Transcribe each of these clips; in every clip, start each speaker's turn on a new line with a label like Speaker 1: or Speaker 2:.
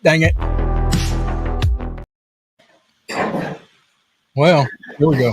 Speaker 1: Dang it. Well, here we go.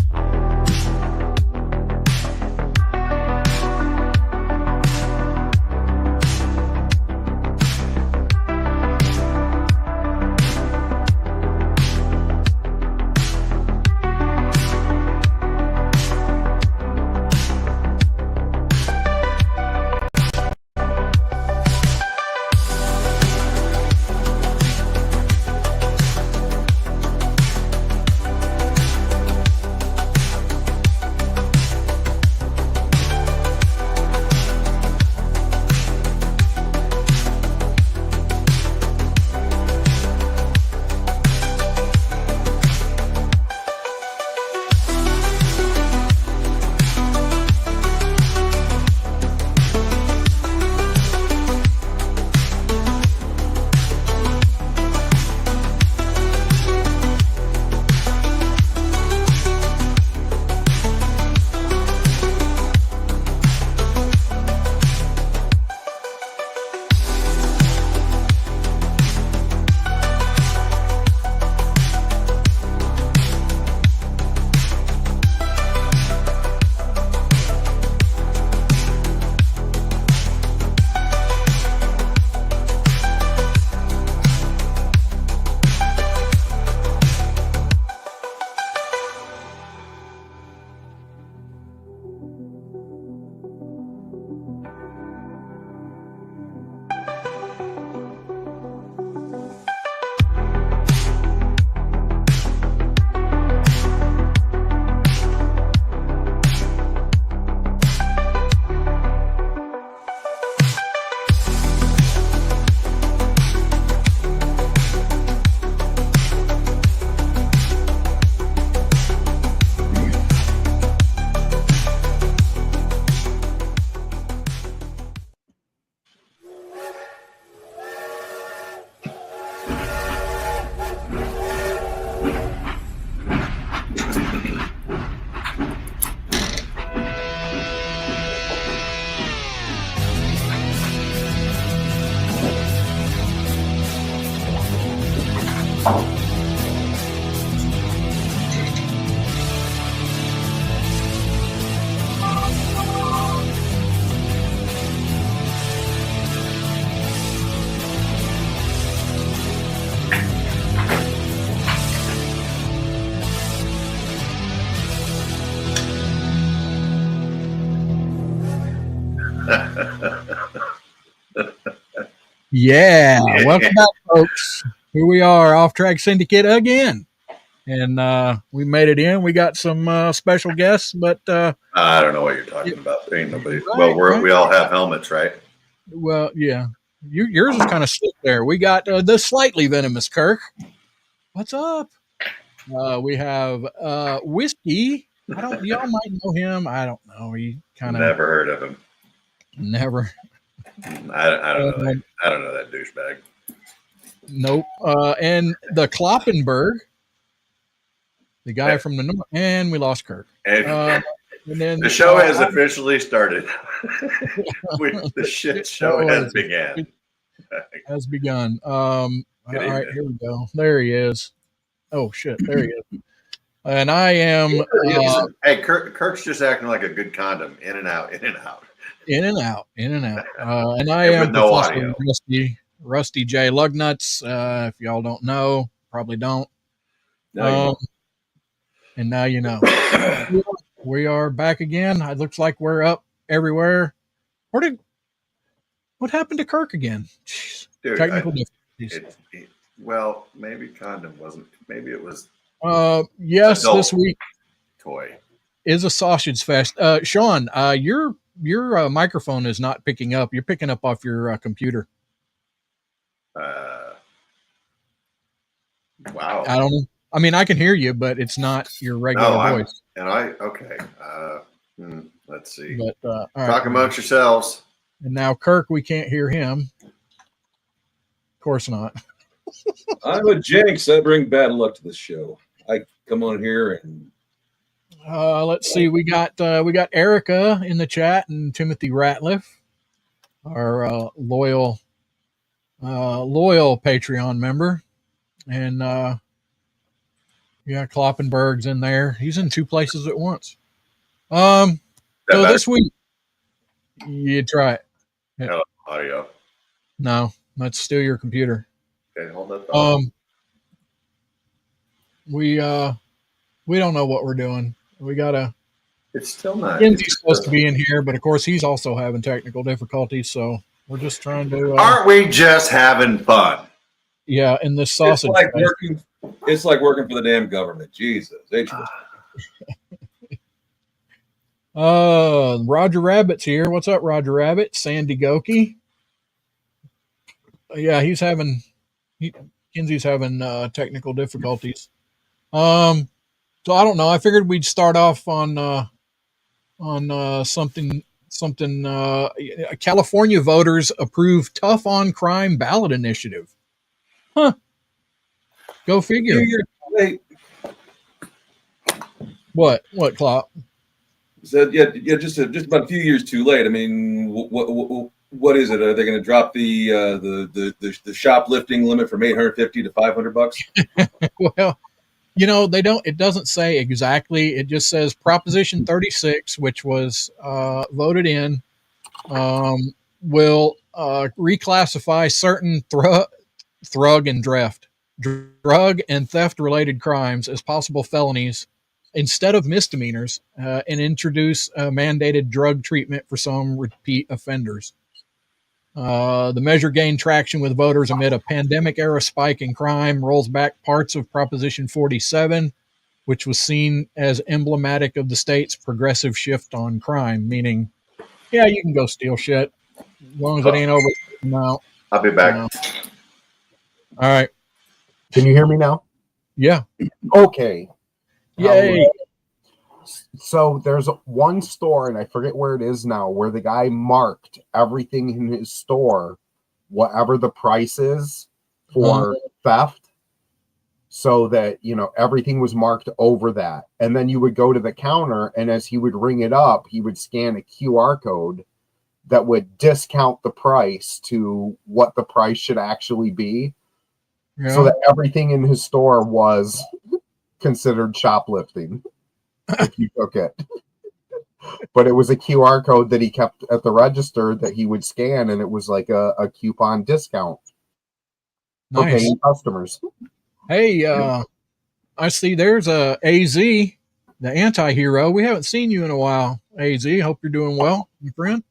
Speaker 1: Yeah. Welcome back, folks. Here we are, Offtrack Syndicate again. And we made it in. We got some special guests, but
Speaker 2: I don't know what you're talking about. There ain't nobody. Right, well, we all have helmets, right?
Speaker 1: Well, yeah. Yours is kind of slick there. We got the slightly venomous Kirk. What's up? We have Whiskey. Y'all might know him. I don't know. He kind of
Speaker 2: never heard of him.
Speaker 1: Never.
Speaker 2: I don't know. I don't know that douchebag.
Speaker 1: Nope. And the Kloppenberg, the guy from the north, and we lost Kirk.
Speaker 2: And then the show has officially started. The shit show has begun.
Speaker 1: Has begun. All right, here we go. There he is. Oh shit, there he is. And I am.
Speaker 2: Hey, Kirk's just acting like a good condom, in and out, in and out.
Speaker 1: In and out, in and out. And I am
Speaker 2: no
Speaker 1: Professor Rusty J. Lugnuts. If y'all don't know, probably don't. And now you know. We are back again. It looks like we're up everywhere. What happened to Kirk again? Jeez.
Speaker 2: Dude, technical difficulties. Well, maybe condom wasn't. Maybe it was.
Speaker 1: Yes, this week
Speaker 2: toy
Speaker 1: is a sausage fest. Sean, your microphone is not picking up. You're picking up off your computer.
Speaker 2: Wow.
Speaker 1: I don't know. I mean, I can hear you, but it's not your regular voice.
Speaker 2: Okay. Let's see.
Speaker 1: But,
Speaker 2: talk amongst yourselves.
Speaker 1: And now Kirk, we can't hear him. Of course not.
Speaker 3: I'm a jinx. I bring bad luck to this show. I come on here and
Speaker 1: let's see. We got Erica in the chat and Timothy Ratliff, our loyal loyal Patreon member, and Kloppenberg's in there. He's in 2 places at once. So this week, you try it.
Speaker 2: Hello, audio.
Speaker 1: No, let's steal your computer.
Speaker 2: Okay, hold that thought.
Speaker 1: We don't know what we're doing. We gotta.
Speaker 2: It's still not.
Speaker 1: Lindsay's supposed to be in here, but of course he's also having technical difficulties. So we're just trying to.
Speaker 2: Aren't we just having fun?
Speaker 1: Yeah, in this sausage.
Speaker 3: It's like working for the damn government. Jesus.
Speaker 1: Roger Rabbit's here. What's up, Roger Rabbit? Sandy Goki. Yeah, Kinsey's having technical difficulties. So I don't know. I figured we'd start off on something. California voters approve tough on crime ballot initiative. Huh. Go figure. What, Klopp?
Speaker 3: So just about a few years too late. I mean, what is it? Are they going to drop the shoplifting limit from $850 to $500?
Speaker 1: Well, they don't. It doesn't say exactly. It just says Proposition 36, which was voted in, will reclassify certain drug and theft related crimes as possible felonies instead of misdemeanors, and introduce mandated drug treatment for some repeat offenders. The measure gained traction with voters amid a pandemic-era spike in crime, rolls back parts of Proposition 47, which was seen as emblematic of the state's progressive shift on crime, meaning, yeah, you can go steal shit as long as it ain't over. No.
Speaker 2: I'll be back.
Speaker 1: No. All right.
Speaker 4: Can you hear me now?
Speaker 1: Yeah.
Speaker 4: Okay.
Speaker 1: Yay.
Speaker 4: So there's one store, and I forget where it is now, where the guy marked everything in his store, whatever the price is for theft, so that, everything was marked over that. And then you would go to the counter, and as he would ring it up, he would scan a QR code that would discount the price to what the price should actually be, so that everything in his store was considered shoplifting if you took it. But it was a QR code that he kept at the register that he would scan, and it was like a coupon discount for paying customers.
Speaker 1: Hey, I see there's a AZ, the anti-hero. We haven't seen you in a while, AZ. Hope you're doing well, my friend.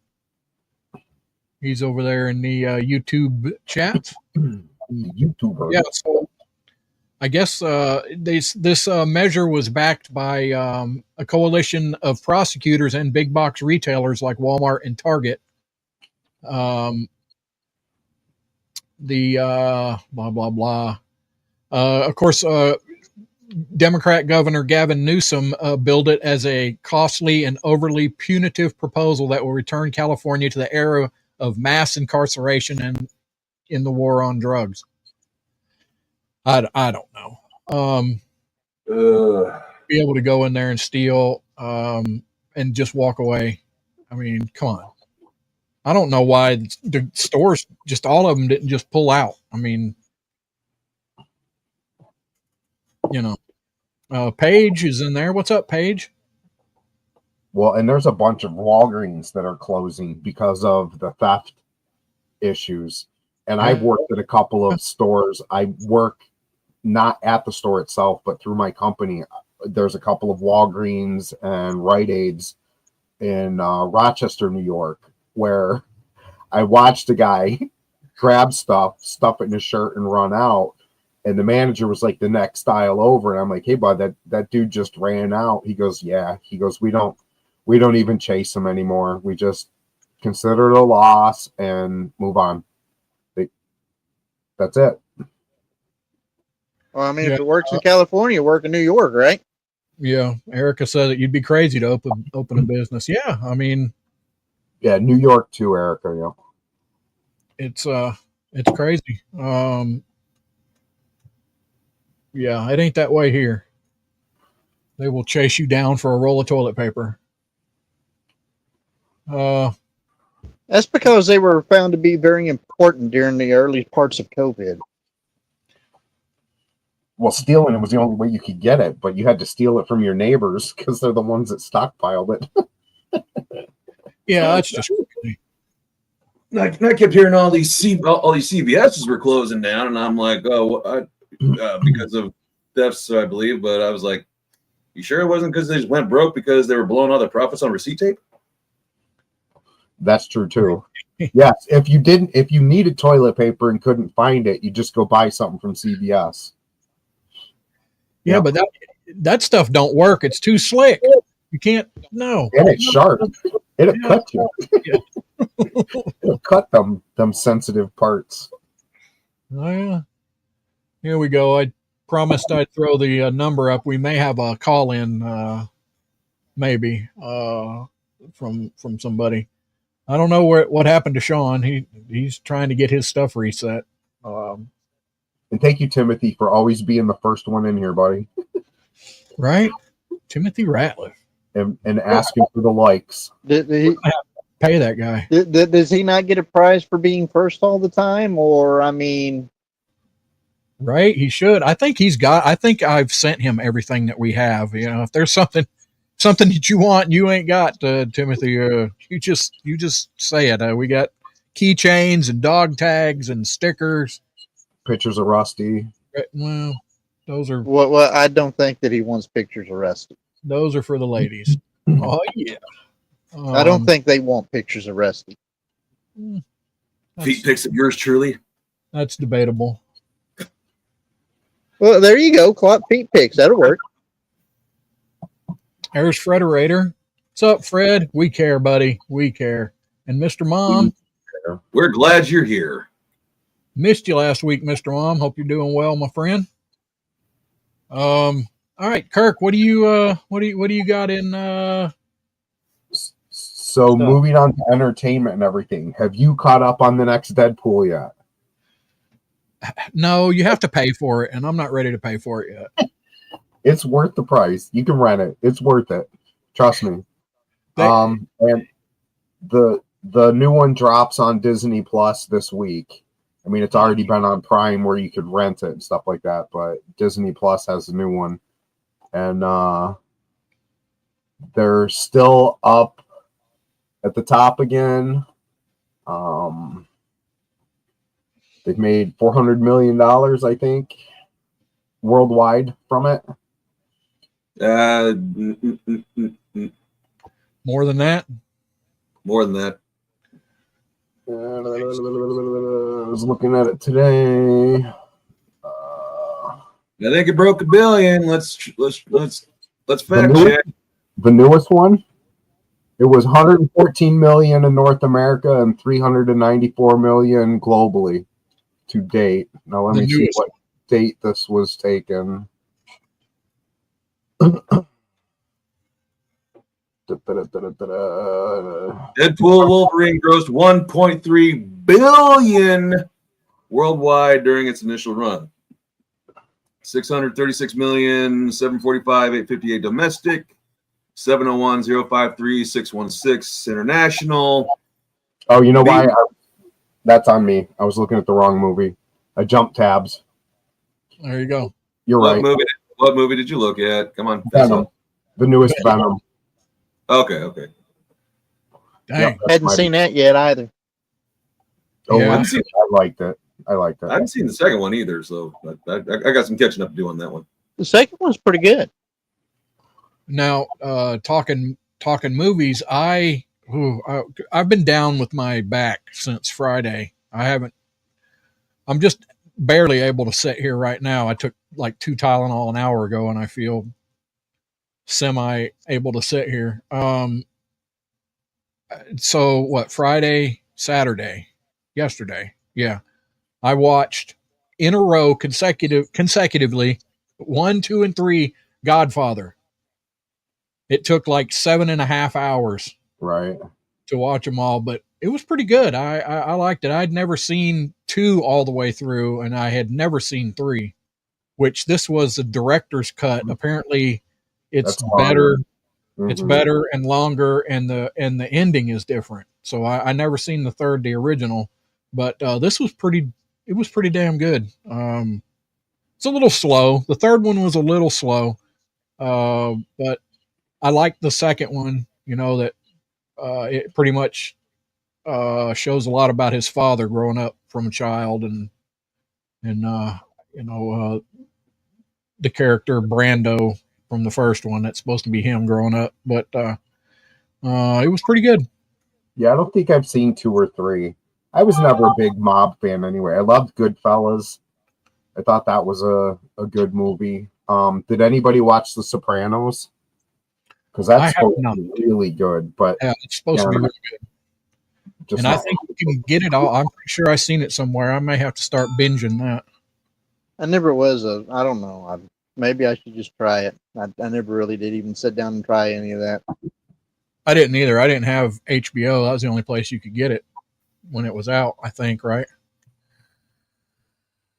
Speaker 1: He's over there in the YouTube chat.
Speaker 4: YouTuber.
Speaker 1: Yeah, so I guess this measure was backed by a coalition of prosecutors and big box retailers like Walmart and Target. Blah, blah, blah. Of course, Democrat Governor Gavin Newsom billed it as a costly and overly punitive proposal that will return California to the era of mass incarceration and in the war on drugs. I don't know. Be able to go in there and steal and just walk away. I mean, come on. I don't know why the stores, just all of them didn't just pull out. I mean, Paige is in there. What's up, Paige?
Speaker 4: Well, and there's a bunch of Walgreens that are closing because of the theft issues. And I've worked at a couple of stores. I work not at the store itself, but through my company. There's a couple of Walgreens and Rite Aids in Rochester, New York, where I watched a guy grab stuff it in his shirt, and run out. And the manager was like the next aisle over. And I'm like, hey, bud, that dude just ran out. He goes, yeah. He goes, we don't even chase him anymore. We just consider it a loss and move on. That's it.
Speaker 5: Well, I mean, if it works in California, work in New York, right?
Speaker 1: Yeah. Erica said that you'd be crazy to open a business. Yeah. I mean,
Speaker 4: yeah, New York too, Erica. Yeah.
Speaker 1: It's crazy. Yeah, it ain't that way here. They will chase you down for a roll of toilet paper.
Speaker 5: That's because they were found to be very important during the early parts of COVID.
Speaker 4: Well, stealing it was the only way you could get it, but you had to steal it from your neighbors because they're the ones that stockpiled it.
Speaker 1: Yeah, that's just crazy.
Speaker 3: I kept hearing all these CVSs were closing down, and I'm like, oh, because of thefts, I believe. But I was like, you sure it wasn't because they just went broke because they were blowing all their profits on receipt tape?
Speaker 4: That's true too. Yes, if you needed toilet paper and couldn't find it, you just go buy something from CVS.
Speaker 1: Yeah, but that stuff don't work. It's too slick. You can't. No.
Speaker 4: And it's sharp. It'll cut you. Yeah. It'll cut them sensitive parts.
Speaker 1: Oh, yeah. Here we go. I promised I'd throw the number up. We may have a call in, maybe from somebody. I don't know what happened to Sean. He's trying to get his stuff reset.
Speaker 4: And thank you, Timothy, for always being the first one in here, buddy.
Speaker 1: Right, Timothy Ratliff,
Speaker 4: and asking for the likes.
Speaker 5: Did he
Speaker 1: pay that guy?
Speaker 5: Does he not get a prize for being first all the time? Or I mean,
Speaker 1: right? He should. I think I've sent him everything that we have. You know, if there's something that you want and you ain't got, Timothy, you just say it. We got keychains and dog tags and stickers,
Speaker 4: pictures of Rusty.
Speaker 1: Well, those are.
Speaker 5: Well, I don't think that he wants pictures of Rusty.
Speaker 1: Those are for the ladies. Oh yeah.
Speaker 5: I don't think they want pictures of Rusty.
Speaker 3: Feet pics of yours truly.
Speaker 1: That's debatable.
Speaker 5: Well, there you go. Clock feet pics. That'll work.
Speaker 1: There's Frederator. What's up, Fred? We care, buddy. We care. And Mr. Mom.
Speaker 3: We're glad you're here.
Speaker 1: Missed you last week, Mr. Mom. Hope you're doing well, my friend. All right, Kirk, what do you got in
Speaker 4: So moving on to entertainment and everything. Have you caught up on the next Deadpool yet?
Speaker 1: No, you have to pay for it, and I'm not ready to pay for it yet.
Speaker 4: It's worth the price. You can rent it. It's worth it. Trust me. And the new one drops on Disney Plus this week. I mean, it's already been on Prime where you could rent it and stuff like that, but Disney Plus has a new one. And they're still up at the top again. They've made $400 million, I think, worldwide from it.
Speaker 1: More than that?
Speaker 3: More than that.
Speaker 4: I was looking at it today.
Speaker 3: I think it broke $1 billion. Let's fact check.
Speaker 4: The newest one. It was 114 million in North America and 394 million globally to date. Now let me see what date this was taken.
Speaker 3: Deadpool Wolverine grossed 1.3 billion worldwide during its initial run. 636,745,858 domestic, 701,053,616 international.
Speaker 4: Oh, you know why? That's on me. I was looking at the wrong movie. I jumped tabs.
Speaker 1: There you go.
Speaker 4: You're right.
Speaker 3: What movie did you look at? Come on.
Speaker 4: Venom. The newest Venom.
Speaker 3: Okay.
Speaker 1: Dang.
Speaker 4: Yep,
Speaker 5: hadn't seen that yet either.
Speaker 4: Oh,
Speaker 1: Yeah.
Speaker 4: I liked it. I
Speaker 3: haven't seen the second one either, so I got some catching up to do on that one.
Speaker 5: The second one's pretty good.
Speaker 1: Now, talking movies, I've been down with my back since Friday. I'm just barely able to sit here right now. I took like 2 Tylenol an hour ago, and I feel semi able to sit here. So what? Friday, Saturday, yesterday. Yeah. I watched in a row consecutively 1, 2, and 3 Godfather. It took like 7.5 hours
Speaker 4: right
Speaker 1: to watch them all, but it was pretty good. I liked it. I'd never seen 2 all the way through, and I had never seen 3, which this was the director's cut. Apparently it's better. Mm-hmm. It's better and longer, and the ending is different. so I never seen the third, the original, but this was pretty. It was pretty damn good. It's a little slow. The third one was a little slow, but I liked the second one. You know that it pretty much shows a lot about his father growing up from a child, and you know the character Brando from the first one. That's supposed to be him growing up, but it was pretty good.
Speaker 4: Yeah, I don't think I've seen 2 or 3. I was never a big mob fan anyway. I loved Goodfellas. I thought that was a good movie. Did anybody watch The Sopranos? Because
Speaker 1: I
Speaker 4: that's
Speaker 1: have
Speaker 4: supposed
Speaker 1: not.
Speaker 4: to be really good, but
Speaker 1: Yeah, it's supposed to be really good,
Speaker 4: just
Speaker 1: and I
Speaker 4: not.
Speaker 1: think you can get it all. I'm pretty sure I seen it somewhere. I may have to start binging that.
Speaker 5: I never was a. I don't know. Maybe I should just try it. I never really did even sit down and try any of that.
Speaker 1: I didn't either. I didn't have HBO. That was the only place you could get it when it was out, I think, right?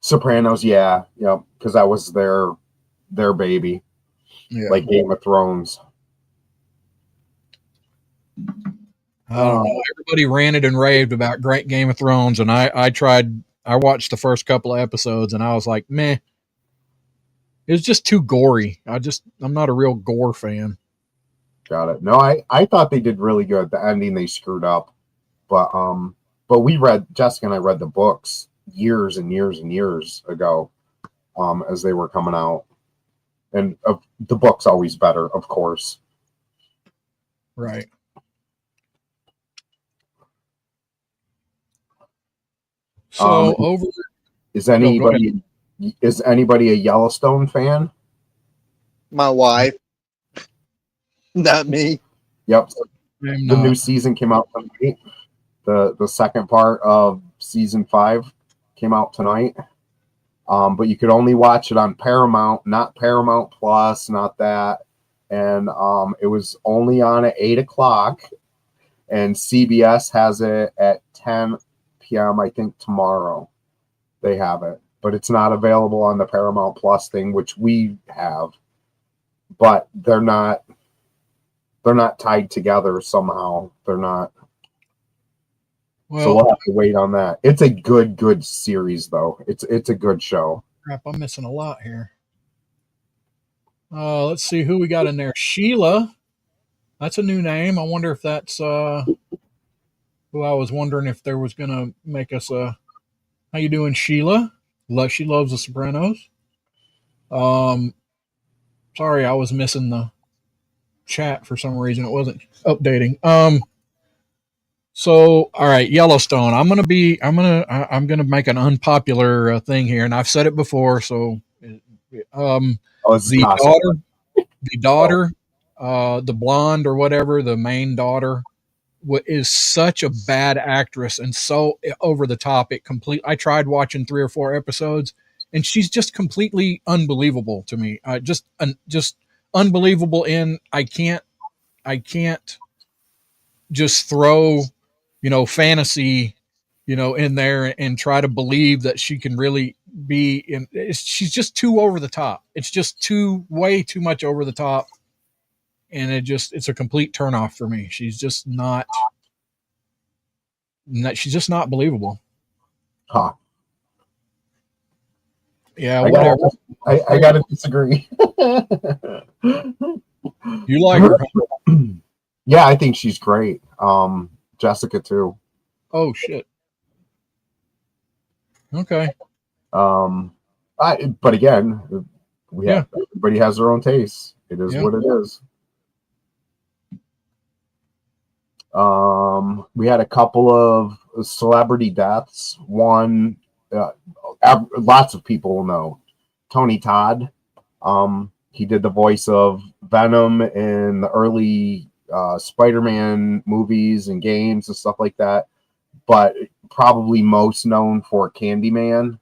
Speaker 4: Sopranos, yeah, because that was their baby,
Speaker 1: Yeah.
Speaker 4: like Game of Thrones.
Speaker 1: I don't know. Everybody ranted and raved about Great Game of Thrones, and I tried. I watched the first couple of episodes, and I was like, meh. It was just too gory. I'm not a real gore fan.
Speaker 4: Got it. No, I thought they did really good. The ending they screwed up, but Jessica and I read the books years and years and years ago, as they were coming out, and the book's always better, of course.
Speaker 1: Right. So over.
Speaker 4: Is anybody a Yellowstone fan?
Speaker 5: My wife, not me.
Speaker 4: Yep.
Speaker 1: I'm
Speaker 4: The new
Speaker 1: not.
Speaker 4: season came out tonight. The second part of season 5 came out tonight. But you could only watch it on Paramount, not Paramount Plus, not that. And it was only on at 8:00, and CBS has it at 10 p.m. I think tomorrow. They have it, but it's not available on the Paramount Plus thing, which we have. But they're not tied together somehow. They're not.
Speaker 1: Well,
Speaker 4: so we'll have to wait on that. It's a good series, though. It's a good show.
Speaker 1: crap, I'm missing a lot here. Let's see who we got in there. Sheila. That's a new name. I wonder if that's who I was wondering if there was gonna make us a. How you doing, Sheila? She loves The Sopranos. Sorry, I was missing the chat for some reason. It wasn't updating. So all right, Yellowstone. I'm gonna make an unpopular thing here, and I've said it before. So, the blonde or whatever, the main daughter, is such a bad actress and so over the top. I tried watching 3 or 4 episodes, and she's just completely unbelievable to me. Just unbelievable. I can't just throw, fantasy, in there and try to believe that she can really be in. She's just too over the top. It's just way too much over the top, and it's a complete turnoff for me. She's just not. She's just not believable.
Speaker 4: Huh.
Speaker 1: Yeah, whatever.
Speaker 4: I gotta disagree.
Speaker 1: You like her? Huh?
Speaker 4: Yeah, I think she's great. Jessica too.
Speaker 1: Oh shit. Okay.
Speaker 4: But again, everybody has their own taste. It is what it is. We had a couple of celebrity deaths. One, lots of people will know, Tony Todd. He did the voice of Venom in the early Spider-Man movies and games and stuff like that, but probably most known for Candyman,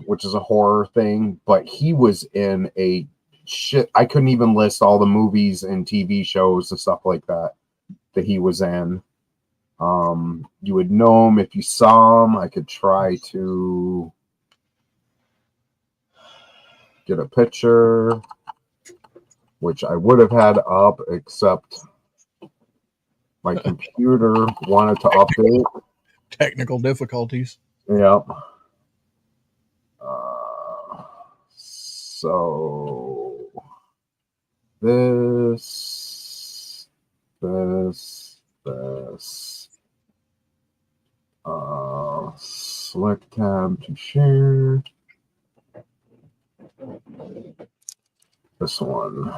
Speaker 4: which is a horror thing. But he was in a shit. I couldn't even list all the movies and TV shows and stuff like that he was in. You would know him if you saw him. I could try to get a picture, which I would have had up, except My computer wanted to update.
Speaker 1: Technical difficulties.
Speaker 4: Yep. So this. Select tab to share. This one.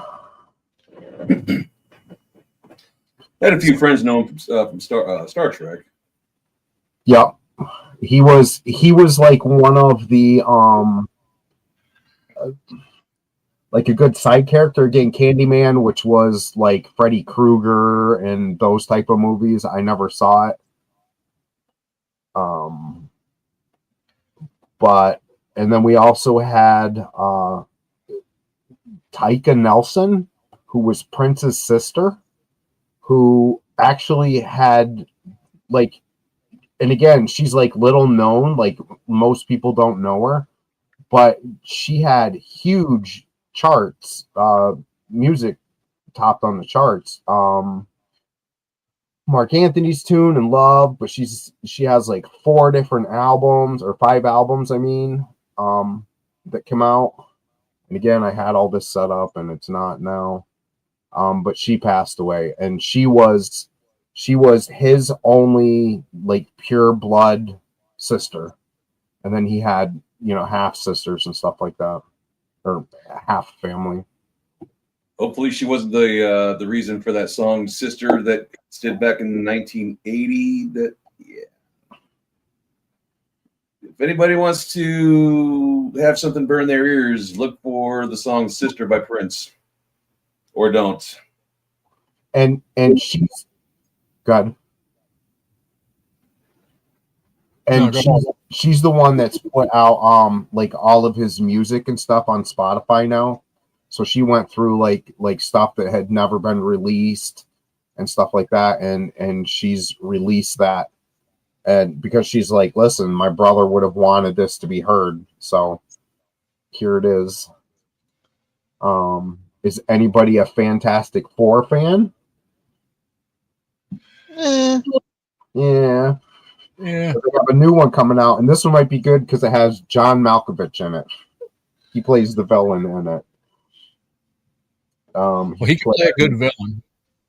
Speaker 3: I had a few friends know him from Star Trek.
Speaker 4: Yep. He was like one of the like a good side character. Again, Candyman, which was like Freddy Krueger and those type of movies. I never saw it. But and then we also had Tyka Nelson, who was Prince's sister, who actually had like, and again, she's like little known, like most people don't know her, but she had huge charts, music topped on the charts. Mark Anthony's Tune and Love, but she has like 4 different albums or 5 albums, I mean, that come out. And again, I had all this set up and it's not now. But she passed away, and she was his only like pure blood sister. And then he had, half sisters and stuff like that, or half family.
Speaker 3: Hopefully she wasn't the reason for that song Sister that did back in 1980. If anybody wants to have something burn their ears, look for the song Sister by Prince. Or don't.
Speaker 4: And she's good. And she's the one that's put out like all of his music and stuff on Spotify now. So she went through like stuff that had never been released and stuff like that, and she's released that. And because she's like, listen, my brother would have wanted this to be heard, so here it is. Is anybody a Fantastic Four fan? Yeah.
Speaker 1: Yeah.
Speaker 4: They have a new one coming out, and this one might be good because it has John Malkovich in it. He plays the villain in it.
Speaker 1: He can play a good villain.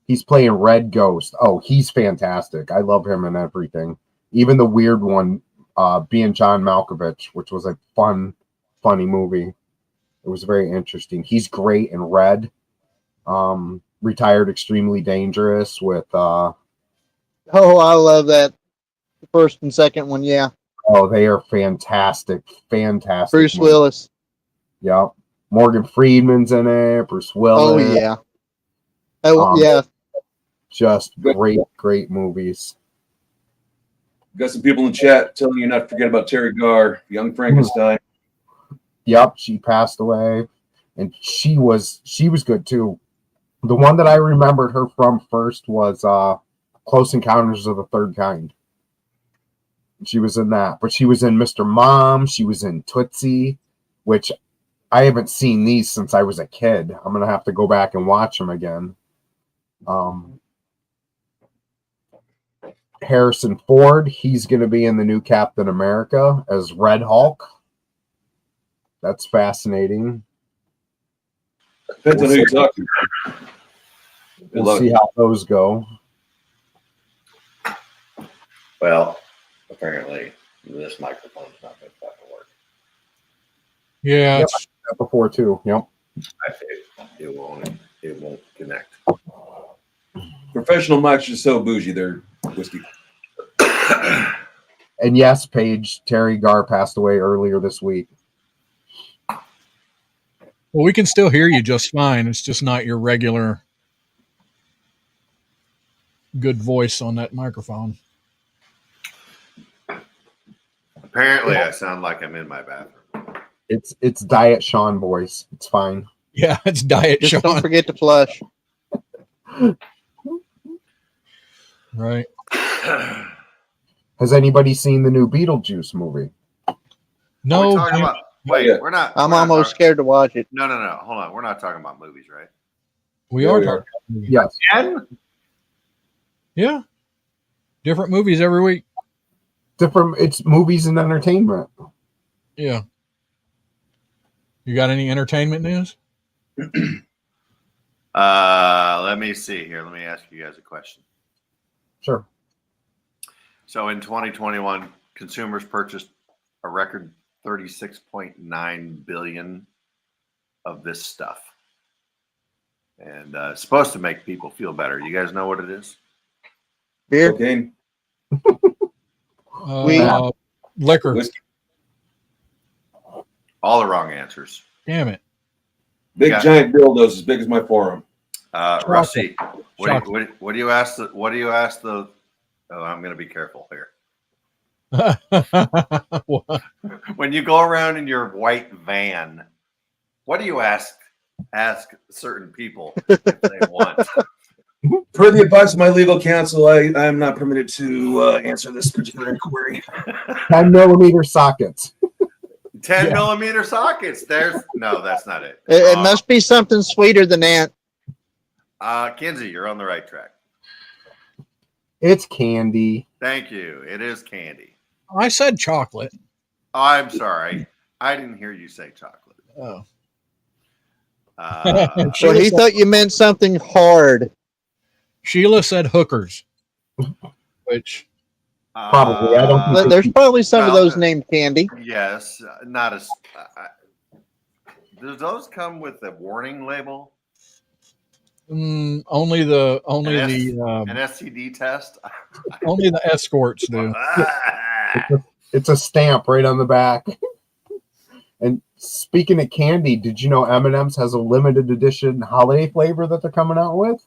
Speaker 4: He's playing Red Ghost. Oh, he's fantastic. I love him and everything. Even the weird one, being John Malkovich, which was a funny movie. It was very interesting. He's great in Red. Retired Extremely Dangerous with
Speaker 5: Oh, I love that. The first and second one, yeah.
Speaker 4: Oh, they are fantastic. Fantastic.
Speaker 5: Bruce Willis.
Speaker 4: Yep. Morgan Freeman's in it. Bruce Willis.
Speaker 5: Oh, yeah. Oh, yeah.
Speaker 4: Just great movies.
Speaker 3: Got some people in the chat telling you not to forget about Terry Garr, Young Frankenstein.
Speaker 4: Yep, she passed away, and she was good too. The one that I remembered her from first was Close Encounters of the Third Kind. She was in that, but she was in Mr. Mom. She was in Tootsie, which I haven't seen these since I was a kid. I'm gonna have to go back and watch them again. Harrison Ford, he's gonna be in the new Captain America as Red Hulk. That's fascinating.
Speaker 3: Depends on who you're talking to.
Speaker 4: We'll see how those go.
Speaker 2: Well, apparently this microphone's not going to fucking work.
Speaker 1: Yeah,
Speaker 4: yep, before too. Yep.
Speaker 2: It won't connect.
Speaker 3: Professional mics are so bougie, they're whiskey.
Speaker 4: And yes, Paige, Terry Garr passed away earlier this week.
Speaker 1: Well, we can still hear you just fine. It's just not your regular good voice on that microphone.
Speaker 2: Apparently, I sound like I'm in my bathroom.
Speaker 4: It's Diet Sean voice. It's fine.
Speaker 1: Yeah, it's Diet
Speaker 5: Just
Speaker 1: Sean.
Speaker 5: don't forget to flush.
Speaker 1: Right.
Speaker 4: Has anybody seen the new Beetlejuice movie?
Speaker 1: No.
Speaker 2: We're not.
Speaker 5: I'm almost scared to watch it.
Speaker 2: No. Hold on. We're not talking about movies, right?
Speaker 1: We are talking.
Speaker 4: Yes.
Speaker 2: Again?
Speaker 1: Yeah. Different movies every week.
Speaker 4: It's movies and entertainment.
Speaker 1: Yeah. You got any entertainment news?
Speaker 2: Let me see here. Let me ask you guys a question.
Speaker 4: Sure.
Speaker 2: So in 2021, consumers purchased a record 36.9 billion of this stuff. And it's supposed to make people feel better. You guys know what it is?
Speaker 5: Beer.
Speaker 3: Cocaine.
Speaker 1: Liquor.
Speaker 3: Whiskey.
Speaker 2: All the wrong answers.
Speaker 1: Damn it.
Speaker 3: Big giant dildos as big as my forearm.
Speaker 2: Rusty, what do you ask the? Oh, I'm going to be careful here. When you go around in your white van, what do you ask certain people if they want?
Speaker 3: Per the advice of my legal counsel, I am not permitted to answer this particular inquiry.
Speaker 4: 10mm sockets.
Speaker 2: 10mm sockets. No, that's not it.
Speaker 5: It must be something sweeter than that.
Speaker 2: Kinsey, you're on the right track.
Speaker 4: It's candy.
Speaker 2: Thank you. It is candy.
Speaker 1: I said chocolate.
Speaker 2: I'm sorry. I didn't hear you say chocolate.
Speaker 1: Oh.
Speaker 5: Well, he thought you meant something hard.
Speaker 1: Sheila said hookers, which
Speaker 4: Probably. I don't think
Speaker 5: There's probably some of those named Candy.
Speaker 2: Yes, not as. Do those come with a warning label?
Speaker 1: only the
Speaker 2: An STD test.
Speaker 1: only the escorts do.
Speaker 4: it's a stamp right on the back. And speaking of candy, did you know M&M's has a limited edition holiday flavor that they're coming out with?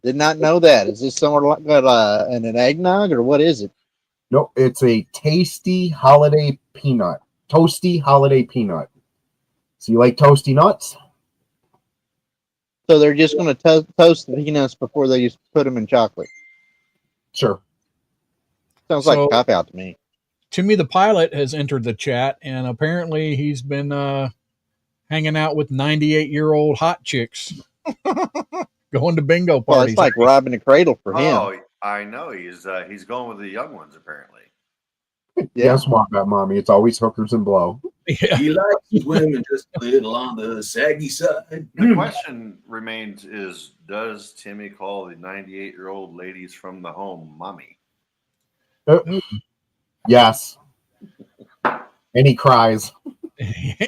Speaker 5: Did not know that. Is this somewhere like an eggnog or what is it?
Speaker 4: No, it's a tasty holiday peanut. Toasty holiday peanut. So you like toasty nuts?
Speaker 5: So they're just going to toast the peanuts before they just put them in chocolate.
Speaker 4: Sure.
Speaker 5: Sounds like a cop out to me.
Speaker 1: Timmy the pilot has entered the chat, and apparently he's been hanging out with 98-year-old hot chicks, going to bingo parties.
Speaker 5: Well, it's like robbing a cradle for him.
Speaker 2: Oh, I know. He's going with the young ones apparently.
Speaker 4: Yeah, smart about mommy. It's always hookers and blow.
Speaker 1: Yeah.
Speaker 3: He likes women just a little on the saggy side.
Speaker 2: The question remains: does Timmy call the 98-year-old ladies from the home mommy?
Speaker 4: Yes. And he cries.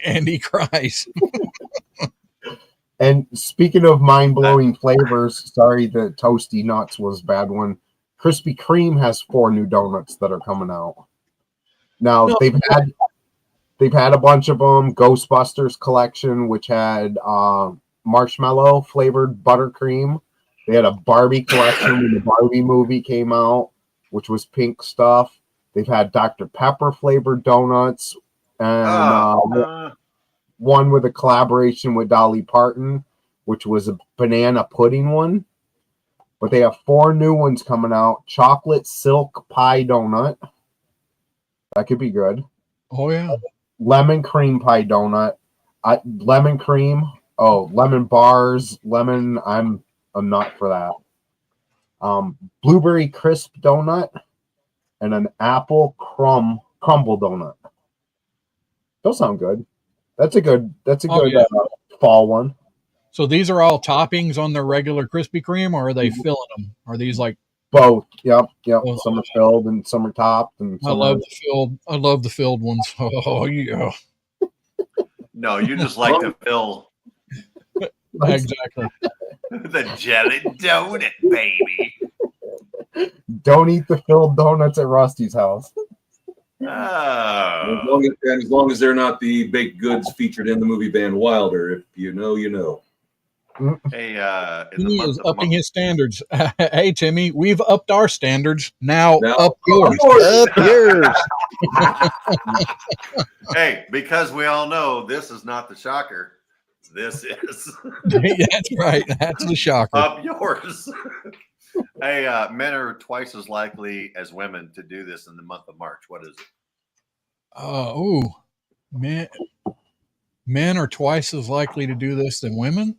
Speaker 1: And he cries.
Speaker 4: And speaking of mind-blowing flavors, sorry that Toasty Nuts was a bad one. Krispy Kreme has 4 new donuts that are coming out. Now, they've had a bunch of them. Ghostbusters collection, which had marshmallow flavored buttercream. They had a Barbie collection when the Barbie movie came out, which was pink stuff. They've had Dr. Pepper flavored donuts, and one with a collaboration with Dolly Parton, which was a banana pudding one. But they have 4 new ones coming out. Chocolate silk pie donut. That could be good.
Speaker 1: Oh, yeah.
Speaker 4: Lemon cream pie donut. Lemon cream. Oh, lemon bars. Lemon. I'm not for that. Blueberry crisp donut. And an apple crumble donut. Those sound good. That's a good fall one.
Speaker 1: So these are all toppings on their regular Krispy Kreme, or are they filling them? Are these like
Speaker 4: both? Yep.
Speaker 1: Oh,
Speaker 4: some are filled and some are topped. And
Speaker 1: I love the filled ones. Oh yeah.
Speaker 2: No, you just like to fill.
Speaker 1: Exactly.
Speaker 2: The jelly donut, baby.
Speaker 4: Don't eat the filled donuts at Rusty's house.
Speaker 2: Oh.
Speaker 3: As long as they're not the baked goods featured in the movie Van Wilder. If you know, you know.
Speaker 2: Hey,
Speaker 1: he is upping his standards. Hey, Timmy, we've upped our standards. Now up yours.
Speaker 5: Up yours.
Speaker 2: Hey, because we all know this is not the shocker. This is.
Speaker 1: That's right. That's the shocker.
Speaker 2: Up yours. Hey, men are twice as likely as women to do this in the month of March. What is it? Men are twice as likely to do this than women?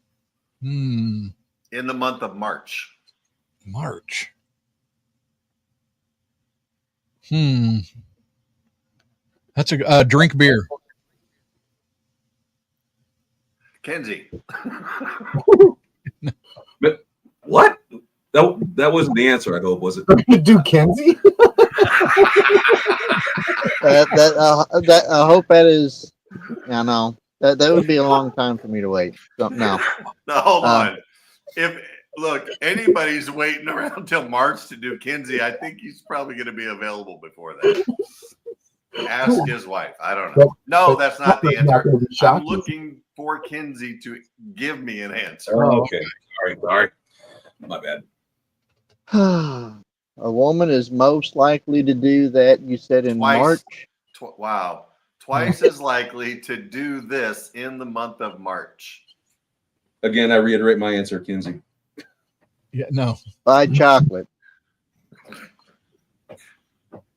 Speaker 2: In the month of March.
Speaker 1: March. That's a drink beer.
Speaker 2: Kenzie.
Speaker 3: What? That wasn't the answer. I hope, was it?
Speaker 4: We're gonna do Kenzie.
Speaker 5: I hope that is. Yeah, no, that would be a long time for me to wait. So, no.
Speaker 2: No, hold on. If look, anybody's waiting around till March to do Kinsey, I think he's probably going to be available before that. Ask his wife. I don't know. No, that's not the answer. I'm looking for Kinsey to give me an answer.
Speaker 3: Oh, okay. Sorry. My bad.
Speaker 5: A woman is most likely to do that, you said, in March?
Speaker 2: Wow. Twice as likely to do this in the month of March.
Speaker 3: Again, I reiterate my answer, Kinsey.
Speaker 1: Yeah, no.
Speaker 5: Buy chocolate.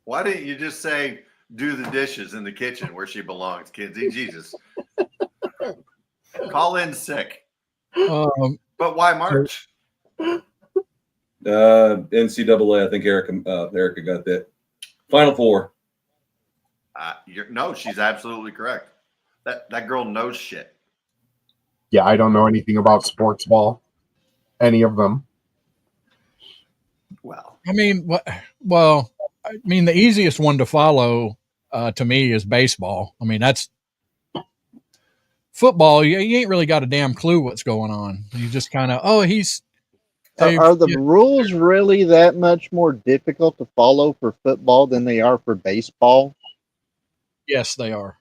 Speaker 2: Why didn't you just say do the dishes in the kitchen where she belongs, Kinsey? Jesus. Call in sick. But why March?
Speaker 3: NCAA. I think Erica got that. Final four.
Speaker 2: No, she's absolutely correct. That girl knows shit.
Speaker 4: Yeah, I don't know anything about sports ball. Any of them.
Speaker 2: Well,
Speaker 1: I mean, the easiest one to follow to me is baseball. I mean, that's football. You ain't really got a damn clue what's going on. You just kind of, are
Speaker 5: the rules really that much more difficult to follow for football than they are for baseball?
Speaker 1: Yes, they are.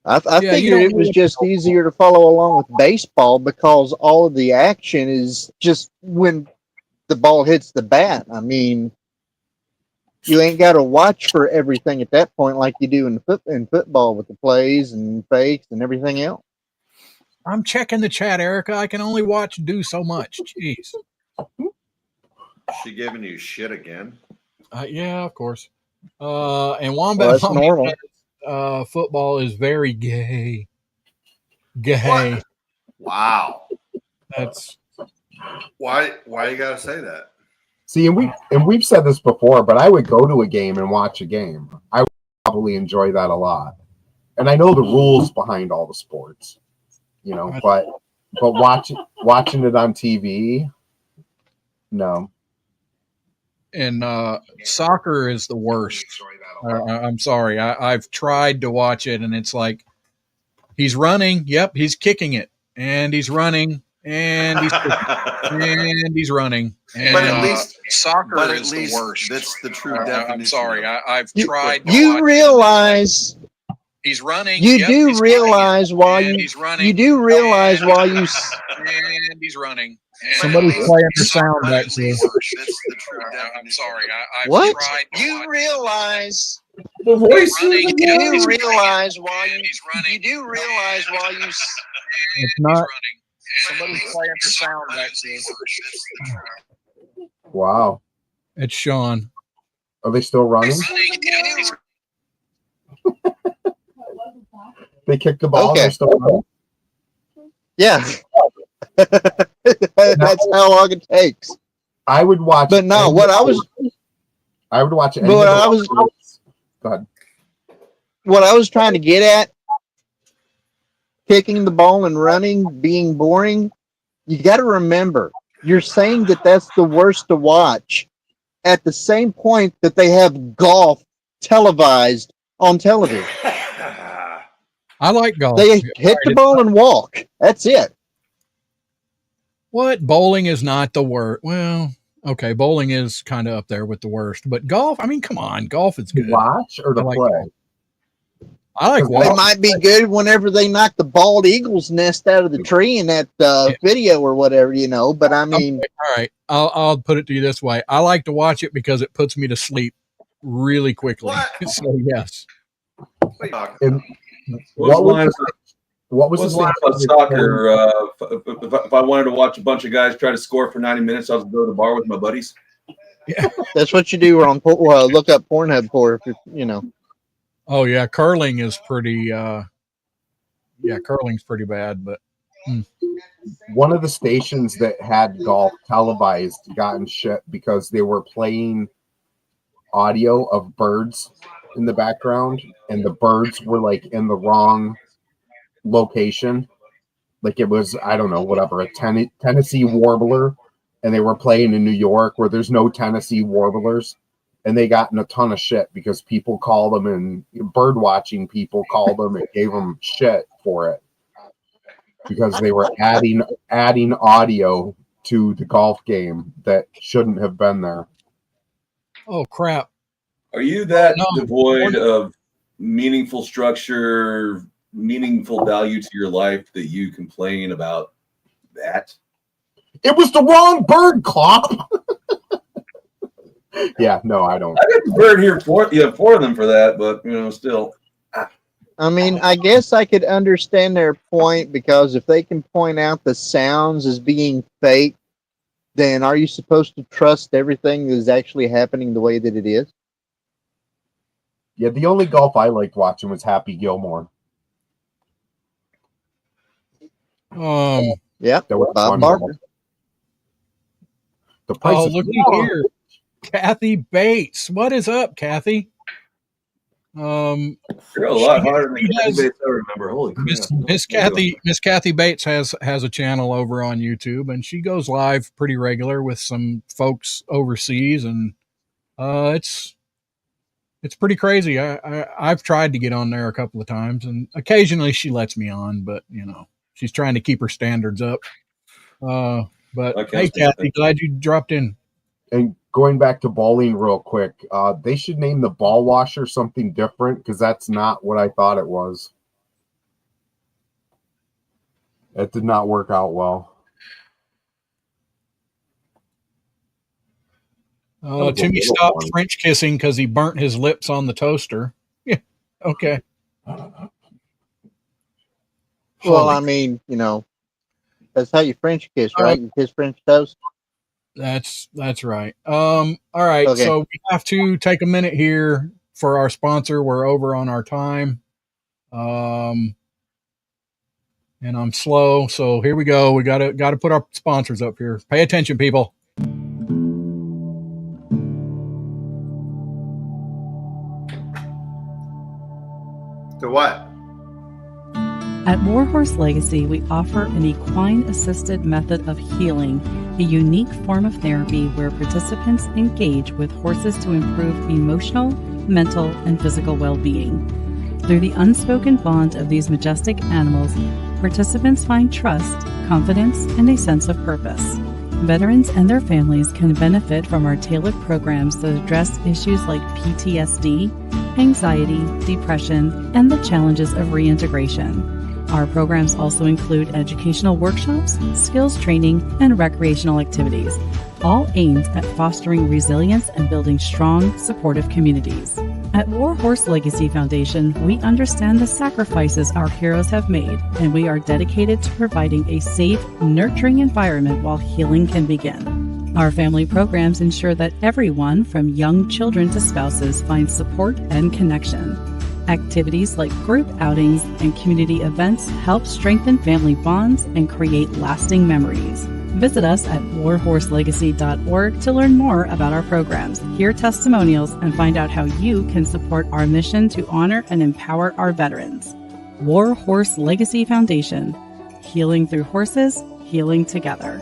Speaker 5: I figured it was just easier to follow along with baseball because all of the action is just when the ball hits the bat. I mean, you ain't got to watch for everything at that point like you do in football with the plays and fakes and everything else.
Speaker 1: I'm checking the chat, Erica. I can only do so much. Jeez.
Speaker 2: She giving you shit again?
Speaker 1: Yeah, of course. And Wombat
Speaker 5: that's normal.
Speaker 1: Football is very gay. Gay.
Speaker 2: What? Wow.
Speaker 1: That's
Speaker 2: why you gotta say that?
Speaker 4: See, and we've said this before, but I would go to a game and watch a game. I would probably enjoy that a lot. And I know the rules behind all the sports, but watching it on TV, no.
Speaker 1: And soccer is the worst. I'm sorry. I've tried to watch it, and it's like he's running. Yep, he's kicking it, and he's running, and he's and he's running. And,
Speaker 2: but at least
Speaker 1: soccer is the worst.
Speaker 2: That's the true definition.
Speaker 1: I'm sorry. I've tried.
Speaker 5: You realize
Speaker 1: he's running.
Speaker 5: You do realize while you
Speaker 1: he's running.
Speaker 5: You do realize while you
Speaker 1: and he's running.
Speaker 4: Somebody's playing the sound back here.
Speaker 1: I'm sorry. I've
Speaker 5: what?
Speaker 1: Tried
Speaker 5: you realize
Speaker 3: the voice.
Speaker 5: You do realize while he's running. You do realize while you.
Speaker 4: It's not.
Speaker 1: Somebody's playing the sound back here.
Speaker 4: Wow.
Speaker 1: It's Sean.
Speaker 4: Are they still running? They kicked the ball.
Speaker 5: Okay.
Speaker 4: They're still running?
Speaker 5: Yeah. That's how long it takes.
Speaker 4: I would watch.
Speaker 5: But no,
Speaker 4: I would watch it.
Speaker 5: Go ahead. What I was trying to get at, kicking the ball and running, being boring, you got to remember, you're saying that that's the worst to watch at the same point that they have golf televised on television.
Speaker 1: I like golf.
Speaker 5: They hit the ball and walk. That's it.
Speaker 1: What? Bowling is not the worst. Well, okay, bowling is kind of up there with the worst, but golf, I mean, come on, golf is good.
Speaker 4: To watch or to play?
Speaker 1: Golf. I like watching.
Speaker 5: It might be good whenever they knock the bald eagle's nest out of the tree in that video or whatever, but I mean.
Speaker 1: Okay, all right, I'll put it to you this way. I like to watch it because it puts me to sleep really quickly. So, yes.
Speaker 4: What was the
Speaker 3: line about soccer? If I wanted to watch a bunch of guys try to score for 90 minutes, I was go to the bar with my buddies.
Speaker 1: Yeah,
Speaker 5: that's what you do on look up Pornhub for,
Speaker 1: Oh yeah, curling is pretty. Curling's pretty bad, but
Speaker 4: One of the stations that had golf televised got in shit because they were playing audio of birds in the background, and the birds were like in the wrong location. Like it was, I don't know, whatever, a Tennessee warbler, and they were playing in New York where there's no Tennessee warblers, and they got in a ton of shit because people called them, and bird watching people called them and gave them shit for it because they were adding audio to the golf game that shouldn't have been there.
Speaker 1: Oh crap!
Speaker 3: Are you that
Speaker 1: No.
Speaker 3: devoid of meaningful structure, meaningful value to your life that you complain about that?
Speaker 4: It was the wrong bird, Clop. Yeah, no, I don't.
Speaker 3: I got the bird here for them for that, but still.
Speaker 5: I mean, I guess I could understand their point, because if they can point out the sounds as being fake, then are you supposed to trust everything that is actually happening the way that it is?
Speaker 4: Yeah, the only golf I liked watching was Happy Gilmore.
Speaker 5: Yeah,
Speaker 4: that was
Speaker 5: Bob
Speaker 4: fun.
Speaker 5: Barker.
Speaker 4: The price
Speaker 1: Oh,
Speaker 4: of
Speaker 1: looky
Speaker 4: love.
Speaker 1: here, Kathy Bates. What is up, Kathy?
Speaker 3: You're a lot harder than Kathy Bates I remember. Holy crap!
Speaker 1: Miss Kathy Bates has a channel over on YouTube, and she goes live pretty regular with some folks overseas, and it's pretty crazy. I've tried to get on there a couple of times, and occasionally she lets me on, but she's trying to keep her standards up. But hey, Kathy, glad you dropped in.
Speaker 4: And going back to bowling real quick, they should name the ball washer something different, because that's not what I thought it was. It did not work out well.
Speaker 1: Timmy stopped French kissing because he burnt his lips on the toaster. Yeah, okay.
Speaker 5: Well, I mean, that's how you French kiss, right? You kiss French toast.
Speaker 1: That's right. All right. Okay. So we have to take a minute here for our sponsor. We're over on our time. And I'm slow. So here we go. We gotta put our sponsors up here. Pay attention, people.
Speaker 2: To what?
Speaker 6: At Warhorse Legacy, we offer an equine-assisted method of healing, a unique form of therapy where participants engage with horses to improve emotional, mental, and physical well-being. Through the unspoken bond of these majestic animals, participants find trust, confidence, and a sense of purpose. Veterans and their families can benefit from our tailored programs that address issues like PTSD, anxiety, depression, and the challenges of reintegration. Our programs also include educational workshops, skills training, and recreational activities, all aimed at fostering resilience and building strong, supportive communities. At Warhorse Legacy Foundation, we understand the sacrifices our heroes have made, and we are dedicated to providing a safe, nurturing environment while healing can begin. Our family programs ensure that everyone, from young children to spouses, finds support and connection. Activities like group outings and community events help strengthen family bonds and create lasting memories. Visit us at warhorselegacy.org to learn more about our programs, hear testimonials, and find out how you can support our mission to honor and empower our veterans. Warhorse Legacy Foundation. Healing through horses, healing together.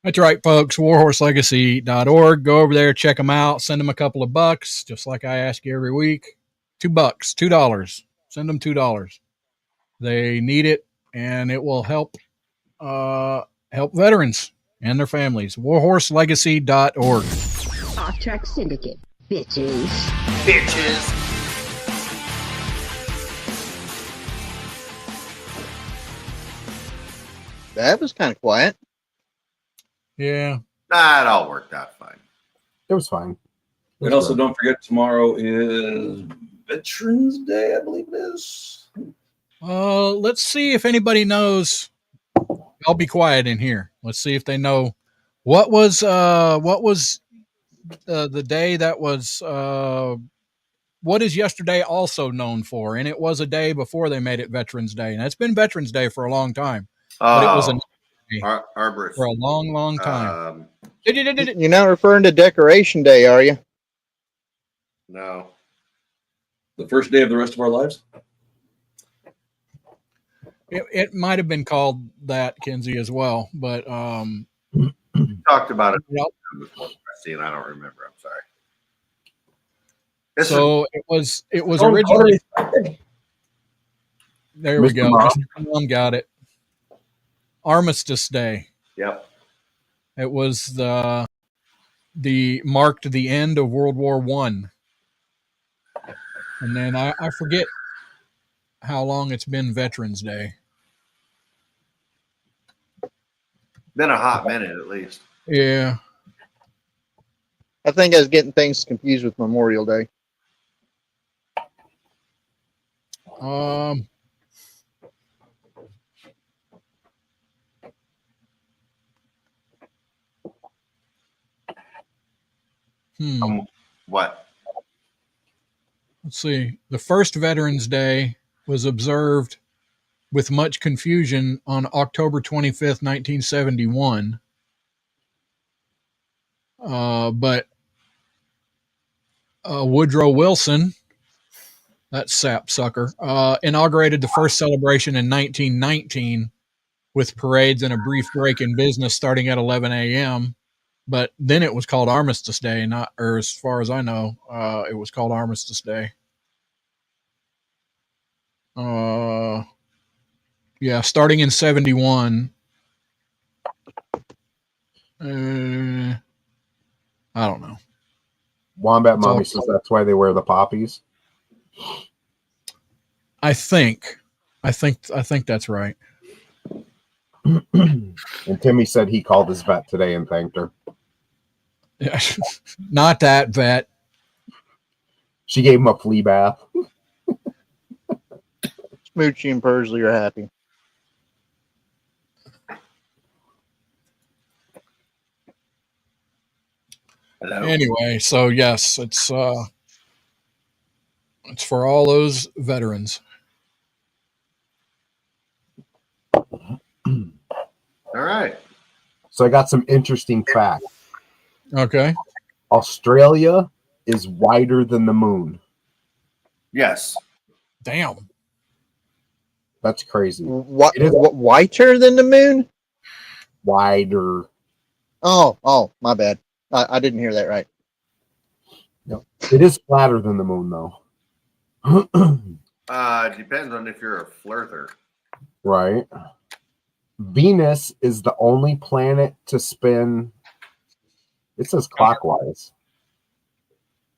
Speaker 1: That's right, folks. Warhorselegacy.org. Go over there, check them out, send them a couple of bucks, just like I ask you every week. $2, $2. Send them $2. They need it, and it will help veterans and their families. Warhorselegacy.org.
Speaker 7: Offtrack Syndicate. Bitches.
Speaker 5: That was kind of quiet.
Speaker 1: Yeah.
Speaker 2: It all worked out fine.
Speaker 4: It was fine.
Speaker 3: And also, don't forget, tomorrow is Veterans Day, I believe it is.
Speaker 1: Let's see if anybody knows. I'll be quiet in here. Let's see if they know what was the day that was what is yesterday also known for? And it was a day before they made it Veterans Day, and it's been Veterans Day for a long time. But it was a
Speaker 2: Arborist.
Speaker 1: for a long, long time.
Speaker 5: You're not referring to Decoration Day, are you?
Speaker 2: No.
Speaker 3: The first day of the rest of our lives.
Speaker 1: It might have been called that, Kinsey, as well. But
Speaker 2: We talked about it
Speaker 1: Yep.
Speaker 2: before, Christine. I don't remember. I'm sorry.
Speaker 1: so it was originally. There we
Speaker 4: Mr.
Speaker 1: go.
Speaker 4: Mom.
Speaker 1: Mr. Mom got it. Armistice Day.
Speaker 2: Yep.
Speaker 1: It was the marked the end of World War One. And then I forget how long it's been Veterans Day.
Speaker 2: Been a hot minute at least.
Speaker 1: Yeah.
Speaker 5: I think I was getting things confused with Memorial Day.
Speaker 2: What?
Speaker 1: Let's see. The first Veterans Day was observed with much confusion on October 25th, 1971. But Woodrow Wilson, that sap sucker, inaugurated the first celebration in 1919 with parades and a brief break in business starting at 11 a.m. But then it was called Armistice Day, or as far as I know, it was called Armistice Day. Yeah, starting in 71. I don't know.
Speaker 4: Wombat
Speaker 1: It's all-
Speaker 4: Mommy says that's why they wear the poppies.
Speaker 1: I think that's right.
Speaker 4: And Timmy said he called his vet today and thanked her.
Speaker 1: Yeah. Not that vet.
Speaker 4: She gave him a flea bath.
Speaker 5: Smoochie and Pursley are happy.
Speaker 2: Hello.
Speaker 1: Anyway, so yes, it's for all those veterans.
Speaker 2: All right.
Speaker 4: So I got some interesting facts.
Speaker 1: Okay.
Speaker 4: Australia is wider than the moon.
Speaker 2: Yes.
Speaker 1: Damn.
Speaker 4: That's crazy.
Speaker 5: What?
Speaker 4: It is-
Speaker 5: What? Whiter than the moon?
Speaker 4: Wider.
Speaker 5: Oh, my bad. I didn't hear that right.
Speaker 4: It is flatter than the moon, though.
Speaker 2: Depends on if you're a flirter.
Speaker 4: Right. Venus is the only planet to spin. It says clockwise.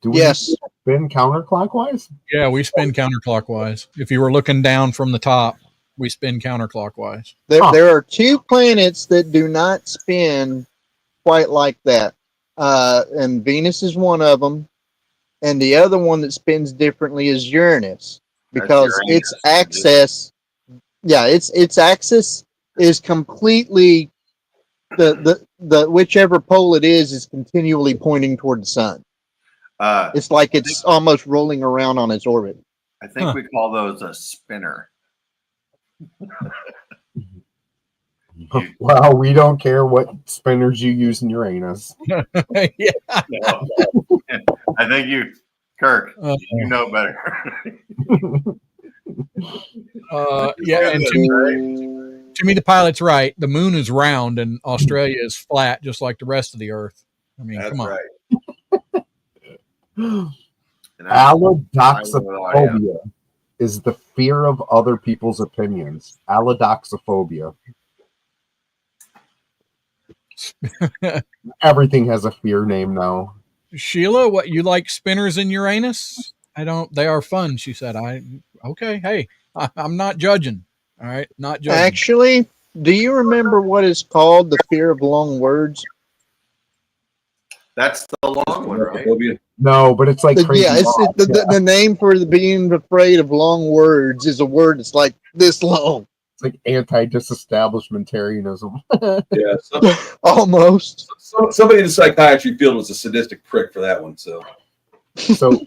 Speaker 4: Do we
Speaker 5: Yes.
Speaker 4: spin counterclockwise?
Speaker 1: Yeah, we spin counterclockwise. If you were looking down from the top, we spin counterclockwise.
Speaker 5: There are two planets that do not spin quite like that. And Venus is one of them. And the other one that spins differently is Uranus. Because
Speaker 2: Uranus.
Speaker 5: its axis, its axis is completely the whichever pole it is continually pointing toward the sun. It's like it's almost rolling around on its orbit.
Speaker 2: I think we call those a spinner.
Speaker 4: Well, we don't care what spinners you use in Uranus.
Speaker 1: Yeah.
Speaker 2: No. I think you, Kirk, you know better.
Speaker 1: Yeah, and Timmy the pilot's right. The moon is round and Australia is flat, just like the rest of the Earth. I mean,
Speaker 2: That's
Speaker 1: come on.
Speaker 2: right. And I-
Speaker 4: Allodoxophobia is the fear of other people's opinions. Allodoxophobia. Everything has a fear name now.
Speaker 1: Sheila, what, you like spinners in Uranus? They are fun, she said. Okay, hey, I'm not judging. All right, not judging.
Speaker 5: Actually, do you remember what is called the fear of long words?
Speaker 2: That's the long one, right?
Speaker 4: No, but it's like crazy.
Speaker 5: Yeah, the name for being afraid of long words is a word that's like this long.
Speaker 4: It's like anti-disestablishmentarianism.
Speaker 3: Yeah.
Speaker 5: Almost.
Speaker 3: Somebody in the psychiatry field was a sadistic prick for that one. So
Speaker 4: So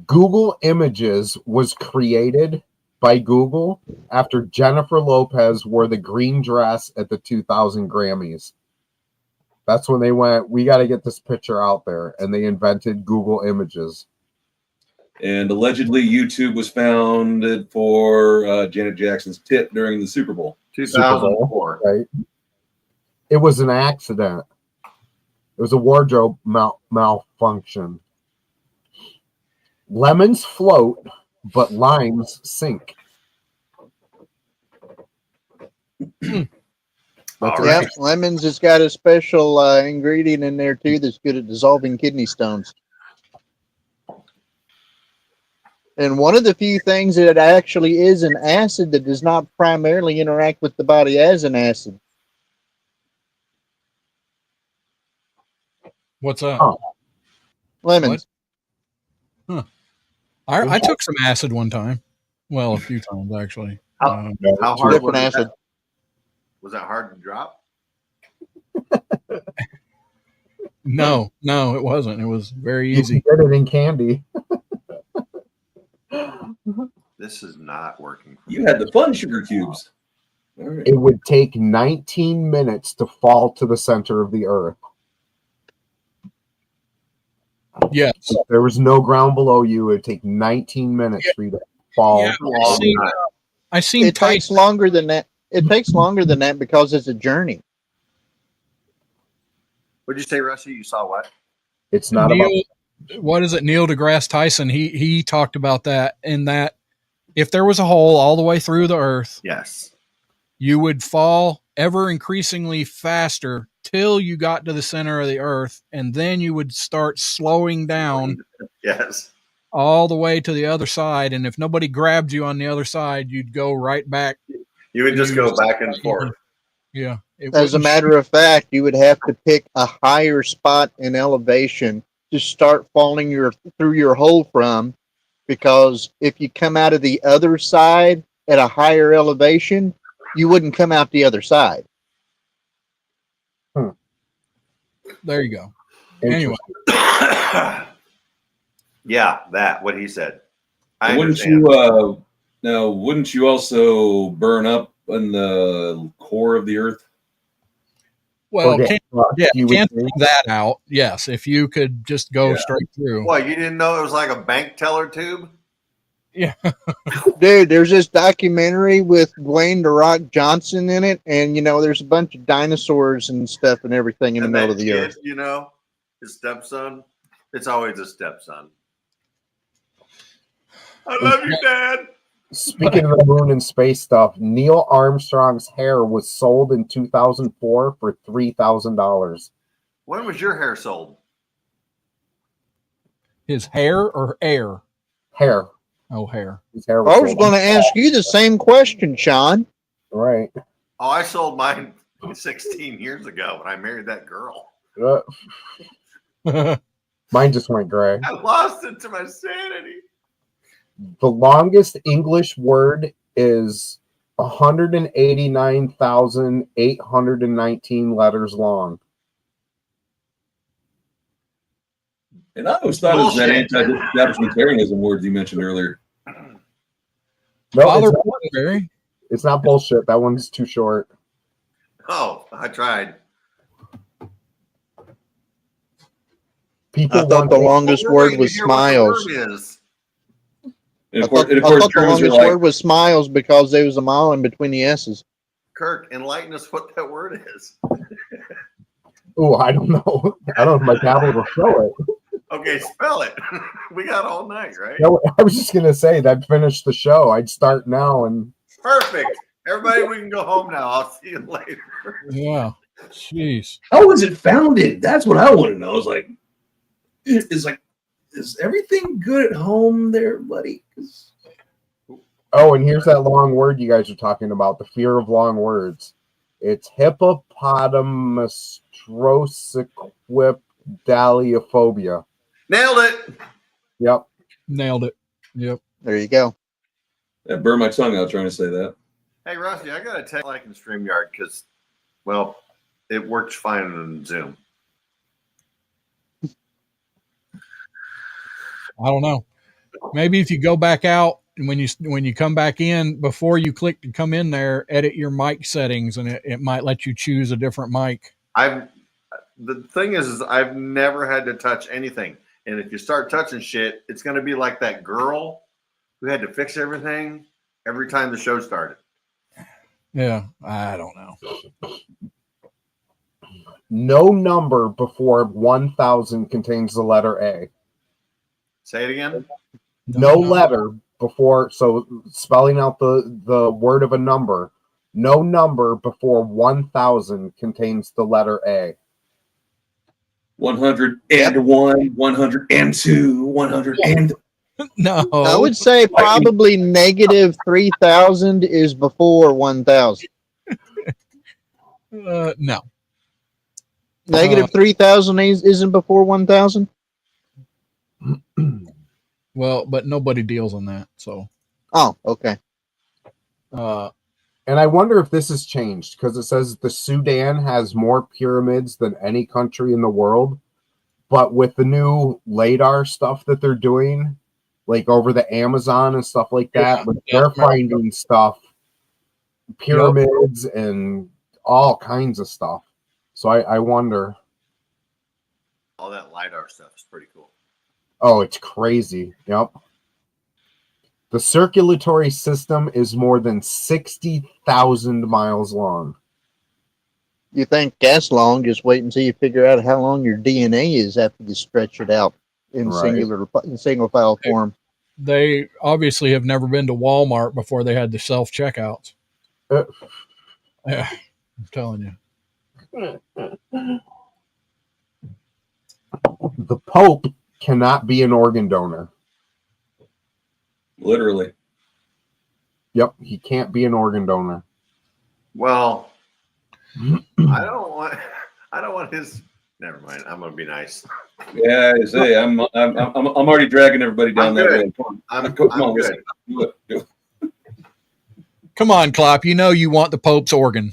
Speaker 4: Google Images was created by Google after Jennifer Lopez wore the green dress at the 2000 Grammys. That's when they went, we got to get this picture out there, and they invented Google Images.
Speaker 3: And allegedly, YouTube was founded for Janet Jackson's tit during the Super Bowl.
Speaker 2: 2004.
Speaker 4: Right? It was an accident. It was a wardrobe malfunction. Lemons float, but limes sink.
Speaker 2: All
Speaker 5: Yeah,
Speaker 2: right.
Speaker 5: lemons has got a special ingredient in there too that's good at dissolving kidney stones. And one of the few things that actually is an acid that does not primarily interact with the body as an acid.
Speaker 1: What's up?
Speaker 4: Oh.
Speaker 5: Lemons.
Speaker 1: I took some acid one time. Well, a few times actually.
Speaker 2: How hard
Speaker 5: Different
Speaker 2: was
Speaker 5: acid.
Speaker 2: that? Was that hard to drop?
Speaker 1: No, it wasn't. It was very
Speaker 4: You
Speaker 1: easy.
Speaker 4: can get it in candy.
Speaker 2: This is not working. For
Speaker 3: You
Speaker 2: me.
Speaker 3: had the fun sugar cubes. All right.
Speaker 4: It would take 19 minutes to fall to the center of the earth.
Speaker 1: Yes.
Speaker 4: If there was no ground below you, it would take 19 minutes for you to fall.
Speaker 1: Yeah,
Speaker 2: Long time.
Speaker 1: I seen
Speaker 5: It takes
Speaker 1: Tyson.
Speaker 5: longer than that. It takes longer than that because it's a journey.
Speaker 2: What'd you say, Rusty? You saw what?
Speaker 4: It's not about
Speaker 1: What is it? Neil deGrasse Tyson. He talked about that, in that if there was a hole all the way through the earth,
Speaker 2: Yes.
Speaker 1: you would fall ever increasingly faster till you got to the center of the earth, and then you would start slowing down
Speaker 2: Yes.
Speaker 1: all the way to the other side. And if nobody grabbed you on the other side, you'd go right back.
Speaker 2: You would just go back and forth.
Speaker 1: Yeah.
Speaker 5: As a matter of fact, you would have to pick a higher spot in elevation to start falling through your hole from, because if you come out of the other side at a higher elevation, you wouldn't come out the other side.
Speaker 1: There you go. Anyway,
Speaker 2: Yeah, what he said. I
Speaker 3: Wouldn't
Speaker 2: understand.
Speaker 3: wouldn't you also burn up in the core of the earth?
Speaker 1: well,
Speaker 4: Or
Speaker 1: can't
Speaker 4: you would
Speaker 1: think
Speaker 4: think.
Speaker 1: that out. Yes, if you could just go
Speaker 3: Yeah.
Speaker 1: straight through.
Speaker 2: What, you didn't know it was like a bank teller tube?
Speaker 1: Yeah.
Speaker 5: Dude, there's this documentary with Dwayne "The Rock" Johnson in it, and there's a bunch of dinosaurs and stuff and everything in the
Speaker 2: And
Speaker 5: middle
Speaker 2: that
Speaker 5: of the
Speaker 2: kid,
Speaker 5: earth.
Speaker 2: his stepson. It's always a stepson. I love you, Dad.
Speaker 4: Speaking of the moon and space stuff, Neil Armstrong's hair was sold in 2004 for $3,000.
Speaker 2: When was your hair sold?
Speaker 1: His hair or air?
Speaker 4: Hair.
Speaker 1: Oh, hair.
Speaker 4: His hair
Speaker 5: I was
Speaker 4: sold.
Speaker 5: going to ask you the same question, Sean.
Speaker 4: Right.
Speaker 2: Oh, I sold mine 16 years ago when I married that girl.
Speaker 4: Mine just went gray.
Speaker 2: I lost it to my sanity.
Speaker 4: The longest English word is 189,819 letters long.
Speaker 3: And I always thought it was that
Speaker 2: Bullshit.
Speaker 3: anti-establishmentarianism words you mentioned earlier.
Speaker 4: No,
Speaker 1: Father
Speaker 4: it's not,
Speaker 1: Barry.
Speaker 4: it's not bullshit. That one's too short.
Speaker 2: Oh, I tried.
Speaker 4: People
Speaker 5: I thought
Speaker 4: want
Speaker 5: the longest
Speaker 2: We're
Speaker 5: word
Speaker 2: waiting to
Speaker 5: was
Speaker 2: hear what the
Speaker 5: smiles.
Speaker 2: word is.
Speaker 3: And
Speaker 5: I
Speaker 3: of course,
Speaker 5: thought the
Speaker 3: Germans are
Speaker 5: longest
Speaker 3: like,
Speaker 5: word was smiles because there was a mile in between the S's.
Speaker 2: Kirk, enlighten us what that word is.
Speaker 4: Oh, I don't know. I don't know if my tablet will show it.
Speaker 2: Okay, spell it. We got all night, right?
Speaker 4: No, I was just gonna say that I'd finish the show. I'd start now, and
Speaker 2: Perfect. Everybody, we can go home now. I'll see you later.
Speaker 1: Yeah. Jeez.
Speaker 3: how was it founded? That's what I want to know. Is everything good at home there, buddy?
Speaker 4: oh, and here's that long word you guys are talking about. The fear of long words. It's hippopotamustrosequipedaliophobia.
Speaker 2: Nailed it.
Speaker 4: Yep.
Speaker 1: Nailed it. Yep.
Speaker 5: There you go.
Speaker 3: I burned my tongue out trying to say that.
Speaker 2: Hey, Rusty, I got to tell you, like in StreamYard, because, well, it works fine on Zoom.
Speaker 1: I don't know. maybe if you go back out and when you come back in, before you click to come in there, edit your mic settings, and it might let you choose a different mic.
Speaker 2: The thing is I've never had to touch anything. And if you start touching shit, it's going to be like that girl who had to fix everything every time the show started.
Speaker 1: Yeah, I don't know.
Speaker 4: No number before 1,000 contains the letter A.
Speaker 2: Say it again.
Speaker 4: No letter before, so spelling out the word of a number. No number before 1,000 contains the letter A.
Speaker 3: 101, 102, 100 and
Speaker 1: No,
Speaker 5: I would say probably negative 3,000 is before 1,000.
Speaker 1: No.
Speaker 5: Negative 3,000 isn't before 1,000.
Speaker 1: Well, but nobody deals on that. So,
Speaker 5: Oh, okay.
Speaker 4: And I wonder if this has changed because it says the Sudan has more pyramids than any country in the world. But with the new LADAR stuff that they're doing, like over the Amazon and stuff like that, they're finding stuff, pyramids and all kinds of stuff. So I wonder.
Speaker 2: All that LiDAR stuff is pretty cool.
Speaker 4: Oh, it's crazy. Yep. The circulatory system is more than 60,000 miles long.
Speaker 5: You think that's long? Just wait until you figure out how long your DNA is after you stretch it out in single file form.
Speaker 1: They obviously have never been to Walmart before they had the self checkouts. Yeah, I'm telling you.
Speaker 4: The Pope cannot be an organ donor.
Speaker 3: literally.
Speaker 4: Yep, he can't be an organ donor.
Speaker 2: Well, I don't want his. Never mind. I'm gonna be nice.
Speaker 3: Yeah, I say I'm already dragging everybody down that road.
Speaker 2: I'm
Speaker 3: Come on,
Speaker 2: good.
Speaker 3: do it.
Speaker 1: Come on, Klopp. You know you want the Pope's organ.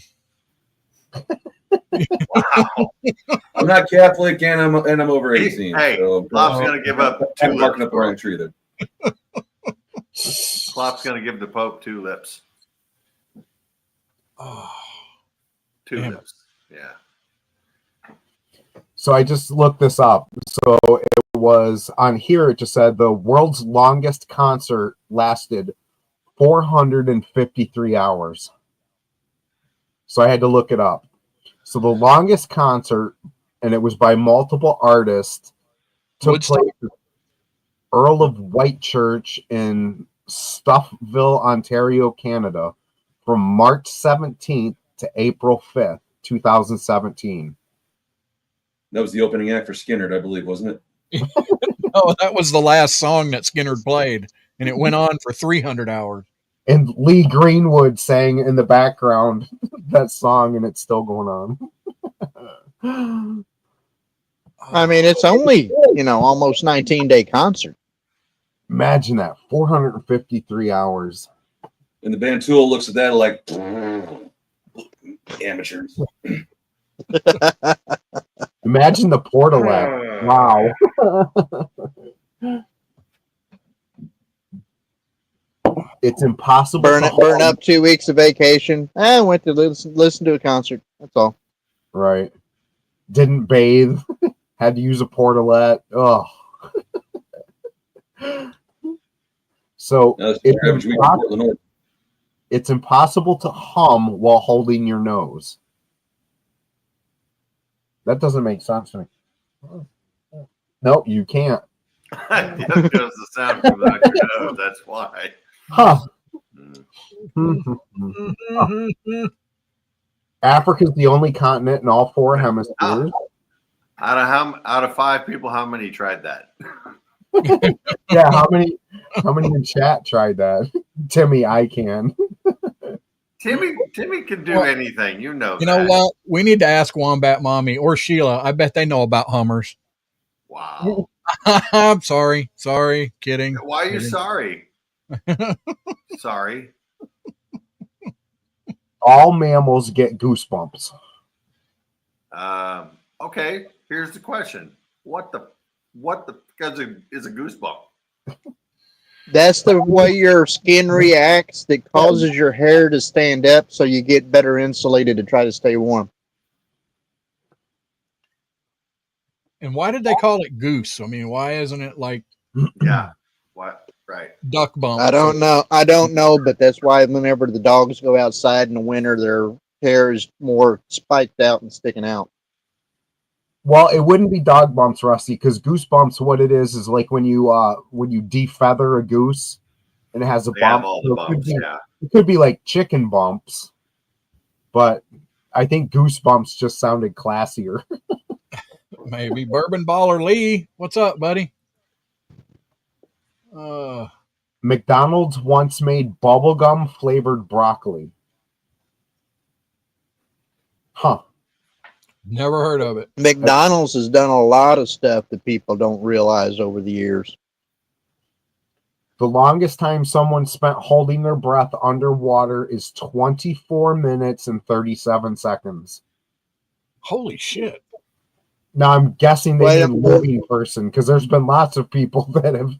Speaker 2: Wow.
Speaker 3: I'm not Catholic and I'm over 18.
Speaker 2: Hey,
Speaker 3: so
Speaker 2: Klopp's gonna give up two
Speaker 3: I'm barking
Speaker 2: lips.
Speaker 3: up the wrong tree there.
Speaker 2: Klopp's gonna give the Pope two lips.
Speaker 1: Oh,
Speaker 2: Two
Speaker 1: damn.
Speaker 2: lips. Yeah.
Speaker 4: So I just looked this up. So it was on here, it just said the world's longest concert lasted 453 hours. So I had to look it up. So the longest concert, and it was by multiple artists, took
Speaker 1: Woodstock?
Speaker 4: place at Earl of Whitechurch in Stuffville, Ontario, Canada, from March 17th to April 5th, 2017.
Speaker 3: That was the opening act for Skinner, I believe, wasn't it?
Speaker 1: Oh, that was the last song that Skinner played, and it went on for 300 hours.
Speaker 4: And Lee Greenwood sang in the background that song, and it's still going on.
Speaker 5: I mean, it's only, almost 19-day concert.
Speaker 4: Imagine that, 453 hours.
Speaker 3: And the band Tool looks at that like amateurs.
Speaker 4: Imagine the portalette. Wow. It's impossible.
Speaker 5: Burn up 2 weeks of vacation. I went to listen to a concert. That's all.
Speaker 4: Right. Didn't bathe. Had to use a portalette. Oh. So it's impossible to hum while holding your nose. That doesn't make sense to me. Nope, you can't.
Speaker 2: That does the sound coming out your nose. That's why.
Speaker 4: Huh. Africa's the only continent in all 4 hemispheres.
Speaker 2: Out of 5 people, how many tried that?
Speaker 4: Yeah, how many in chat tried that? Timmy, I can.
Speaker 2: Timmy can do anything. You know
Speaker 1: what? We need to ask Wombat Mommy or Sheila. I bet they know about hummers.
Speaker 2: Wow.
Speaker 1: I'm sorry. Sorry. Kidding.
Speaker 2: Why are you sorry? Sorry.
Speaker 4: All mammals get goosebumps.
Speaker 2: Okay. Here's the question. What the is a goosebump?
Speaker 5: That's the way your skin reacts that causes your hair to stand up so you get better insulated to try to stay warm.
Speaker 1: And why did they call it goose? I mean, why isn't it like
Speaker 2: Yeah. What? Right.
Speaker 1: duck bump?
Speaker 5: I don't know. But that's why whenever the dogs go outside in the winter, their hair is more spiked out and sticking out.
Speaker 4: Well, it wouldn't be dog bumps, Rusty, because goosebumps, what it is like when you defeather a goose and it has a
Speaker 2: They have
Speaker 4: bump.
Speaker 2: all
Speaker 4: So
Speaker 2: the
Speaker 4: it could
Speaker 2: bumps.
Speaker 4: be-
Speaker 2: Yeah.
Speaker 4: It could be like chicken bumps, but I think goosebumps just sounded classier.
Speaker 1: Maybe Bourbon Baller Lee. What's up, buddy?
Speaker 4: McDonald's once made bubblegum flavored broccoli. Huh.
Speaker 1: Never heard of it.
Speaker 5: McDonald's has done a lot of stuff that people don't realize over the years.
Speaker 4: The longest time someone spent holding their breath underwater is 24 minutes and 37 seconds.
Speaker 1: Holy shit.
Speaker 4: Now, I'm guessing they
Speaker 5: Wait a
Speaker 4: mean
Speaker 5: minute.
Speaker 4: living person, because there's been lots of people that have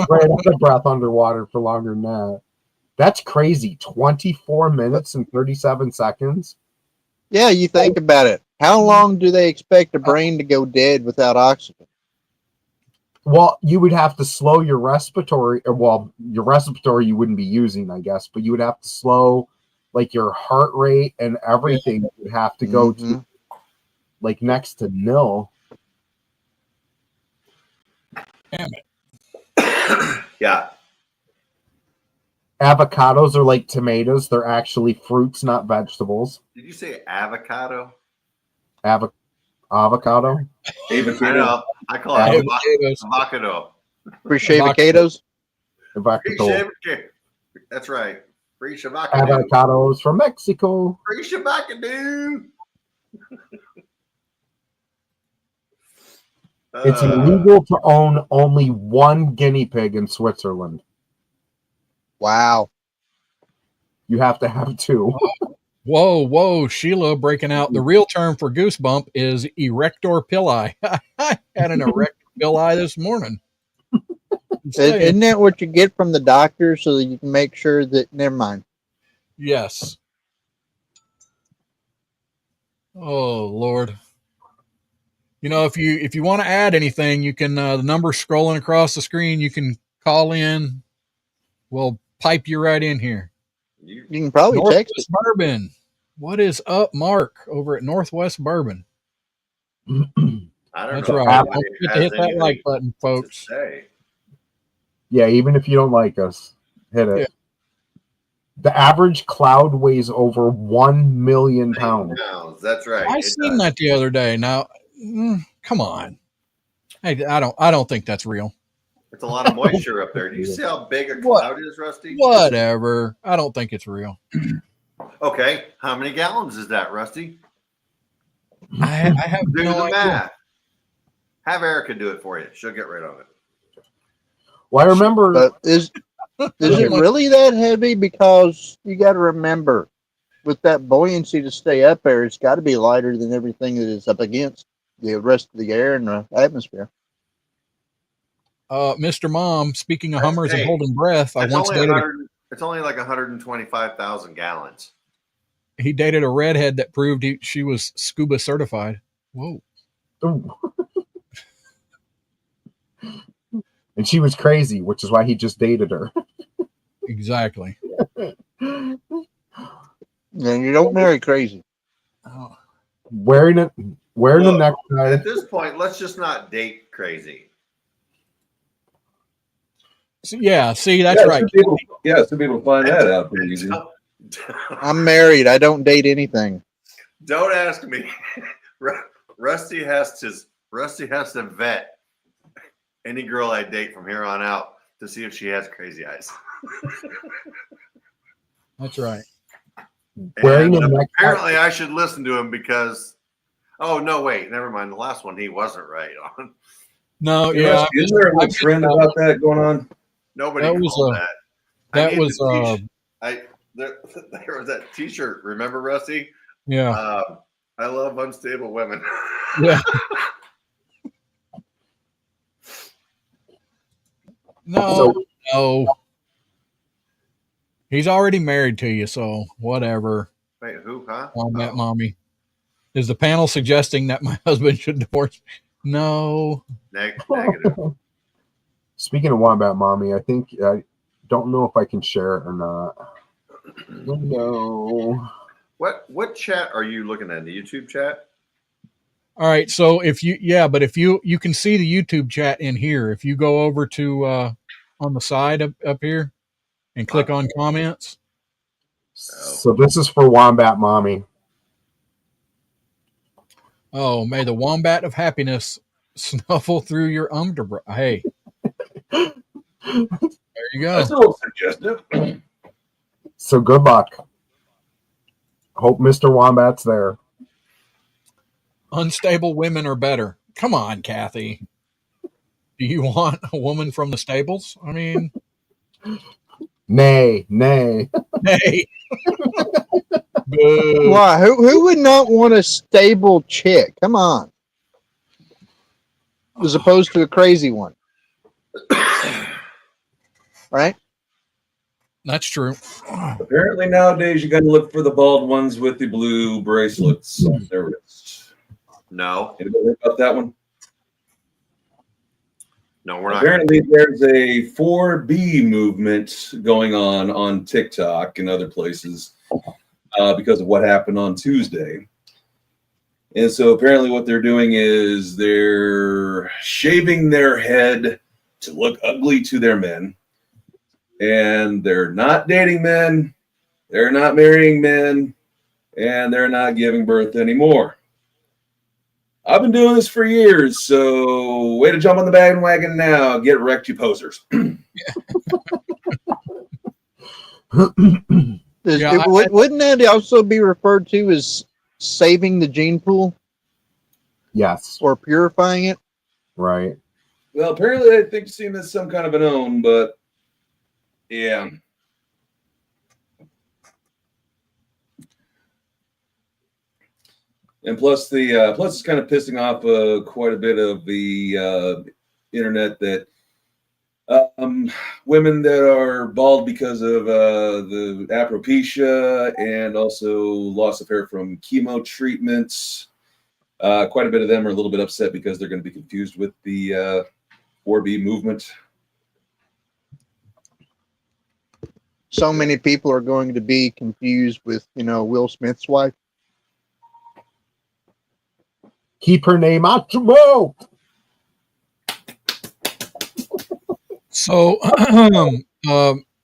Speaker 4: ran out of breath underwater for longer than that. That's crazy. 24 minutes and 37 seconds?
Speaker 5: Yeah, you think about it. How long do they expect a brain to go dead without oxygen?
Speaker 4: Well, you would have to slow your respiratory, your respiratory you wouldn't be using, I guess, but you would have to slow like your heart rate and everything would have to go to like next to nil.
Speaker 1: Damn it.
Speaker 2: Yeah.
Speaker 4: Avocados are like tomatoes. They're actually fruits, not vegetables.
Speaker 2: Did you say avocado?
Speaker 4: Avocado?
Speaker 2: I know. I call it
Speaker 1: Avocados.
Speaker 2: avocado.
Speaker 5: Fish avocados?
Speaker 4: Avocado.
Speaker 2: That's right. Free avocado.
Speaker 4: Avocados from Mexico.
Speaker 2: Free avocado.
Speaker 4: It's illegal to own only one guinea pig in Switzerland.
Speaker 5: Wow. You
Speaker 4: You have to have two.
Speaker 1: Whoa, Sheila breaking out. The real term for goosebump is erector pili. I had an erector pili this morning.
Speaker 5: Isn't that what you get from the doctor so that you can make sure that, never mind.
Speaker 1: Yes. Oh, Lord. You know, if you want to add anything, you can, the number scrolling across the screen, you can call in. We'll pipe you right in here.
Speaker 5: You can probably text
Speaker 1: Northwest
Speaker 5: it.
Speaker 1: Bourbon. What is up, Mark, over at Northwest Bourbon?
Speaker 2: I don't
Speaker 1: That's
Speaker 2: know.
Speaker 1: right.
Speaker 2: if
Speaker 1: Don't
Speaker 2: anybody
Speaker 1: forget to
Speaker 2: has
Speaker 1: hit that
Speaker 2: anything
Speaker 1: like button,
Speaker 2: to
Speaker 1: folks.
Speaker 2: say.
Speaker 4: Yeah, even if you don't like us, hit it.
Speaker 1: Yeah.
Speaker 4: The average cloud weighs over 1 million pounds.
Speaker 2: That's right.
Speaker 1: I
Speaker 2: It
Speaker 1: seen
Speaker 2: does.
Speaker 1: that the other day. Now, come on. I don't think that's real.
Speaker 2: It's a lot of moisture up there. Do you see how big a
Speaker 1: What?
Speaker 2: cloud is, Rusty?
Speaker 1: Whatever. I don't think it's real.
Speaker 2: Okay. How many gallons is that, Rusty?
Speaker 1: I have
Speaker 2: Do
Speaker 1: no
Speaker 2: the
Speaker 1: idea.
Speaker 2: math. Have Erica do it for you. She'll get right on it.
Speaker 4: Well, I remember.
Speaker 5: But is it really that heavy? Because you got to remember, with that buoyancy to stay up there, it's got to be lighter than everything that is up against the rest of the air and the atmosphere.
Speaker 1: Mr. Mom, speaking of Hummers and holding breath, I
Speaker 2: It's
Speaker 1: once
Speaker 2: only
Speaker 1: dated.
Speaker 2: 100. It's only like 125,000 gallons.
Speaker 1: He dated a redhead that proved she was scuba certified. Whoa.
Speaker 4: Ooh. And she was crazy, which is why he just dated her.
Speaker 1: Exactly.
Speaker 5: And you don't marry crazy.
Speaker 1: Oh.
Speaker 4: Wearing a necktie.
Speaker 2: At this point, let's just not date crazy.
Speaker 1: So, yeah, see, that's right.
Speaker 3: Some people find that out pretty easy.
Speaker 5: I'm married. I don't date anything.
Speaker 2: Don't ask me. Rusty has to vet any girl I date from here on out to see if she has crazy eyes.
Speaker 1: That's right.
Speaker 4: Wearing
Speaker 2: And
Speaker 4: a necktie.
Speaker 2: apparently, I should listen to him because. Oh no! Wait, never mind. The last one he wasn't right on.
Speaker 1: No,
Speaker 3: You
Speaker 1: yeah.
Speaker 3: know, isn't there a little trend about that going on?
Speaker 2: Nobody
Speaker 1: That was
Speaker 2: called that. I
Speaker 1: that
Speaker 2: need
Speaker 1: was,
Speaker 2: the t-shirt. There was that T-shirt. Remember, Rusty?
Speaker 1: yeah.
Speaker 2: I love unstable women.
Speaker 1: Yeah. No, Oh, he's already married to you, so whatever.
Speaker 2: Wait, who? Huh?
Speaker 1: Wombat
Speaker 2: Oh.
Speaker 1: mommy. Is the panel suggesting that my husband should divorce me? No.
Speaker 2: Negative.
Speaker 4: Speaking of Wombat Mommy, I think I don't know if I can share it or not. No.
Speaker 2: What chat are you looking at? The YouTube chat?
Speaker 1: All right. So if you can see the YouTube chat in here. If you go over to on the side up here and click on comments.
Speaker 4: So this is for Wombat Mommy.
Speaker 1: Oh, may the wombat of happiness snuffle through your underbra. Hey, there you go.
Speaker 3: That's a little suggestive.
Speaker 4: So good luck. Hope Mr. Wombat's there.
Speaker 1: Unstable women are better. Come on, Kathy. Do you want a woman from the stables? I mean,
Speaker 4: Nay.
Speaker 1: hey. Boo.
Speaker 5: Why? Who would not want a stable chick? Come on. As opposed to a crazy one. Right?
Speaker 1: That's true.
Speaker 3: Apparently nowadays you got to look for the bald ones with the blue bracelets on their wrists.
Speaker 2: No.
Speaker 3: Anybody heard about that one?
Speaker 2: No, we're not.
Speaker 3: Apparently there's a 4B movement going on TikTok and other places because of what happened on Tuesday. And so apparently what they're doing is they're shaving their head to look ugly to their men. And they're not dating men, they're not marrying men, and they're not giving birth anymore. I've been doing this for years, so way to jump on the bandwagon now. Get wrecked, you posers.
Speaker 5: Wouldn't that also be referred to as saving the gene pool
Speaker 4: Yes.
Speaker 5: or purifying it?
Speaker 4: Right.
Speaker 3: Well, apparently I think seen as some kind of an own, but yeah. And plus it's kind of pissing off quite a bit of the internet that women that are bald because of the alopecia and also loss of hair from chemo treatments. Quite a bit of them are a little bit upset because they're going to be confused with the 4B movement.
Speaker 5: So many people are going to be confused with, Will Smith's wife.
Speaker 4: Keep her name out your mouth.
Speaker 1: So,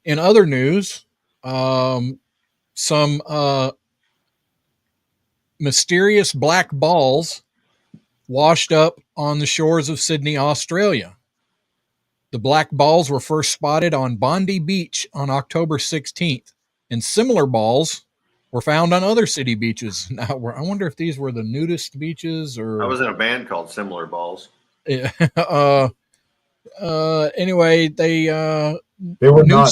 Speaker 1: in other news, some mysterious black balls washed up on the shores of Sydney, Australia. The black balls were first spotted on Bondi Beach on October 16th, and similar balls were found on other city beaches. Now, I wonder if these were the nudist beaches or.
Speaker 2: I was in a band called Similar Balls.
Speaker 1: Anyway, they
Speaker 4: were not.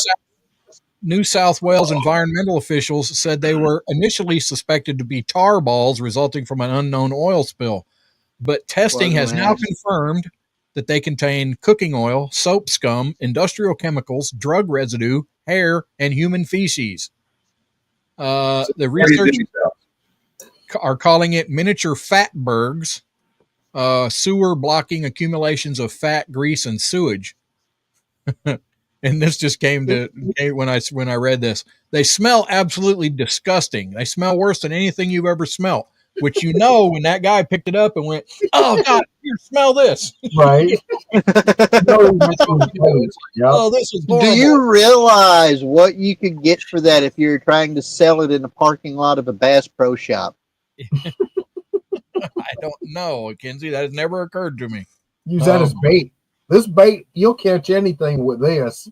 Speaker 1: New South Wales environmental officials said they were initially suspected to be tar balls resulting from an unknown oil spill, but testing has now confirmed that they contain cooking oil, soap scum, industrial chemicals, drug residue, hair, and human feces. The researchers are calling it miniature fatbergs, sewer blocking accumulations of fat, grease, and sewage. And this just came when I read this. They smell absolutely disgusting. They smell worse than anything you've ever smelled. Which when that guy picked it up and went, "Oh God, here, smell this!"
Speaker 4: Right?
Speaker 1: Oh, this is horrible.
Speaker 5: Do you realize what you could get for that if you're trying to sell it in the parking lot of a Bass Pro Shop?
Speaker 1: I don't know, Kinsey. That has never occurred to me.
Speaker 4: Use that as bait. This bait, you'll catch anything with this.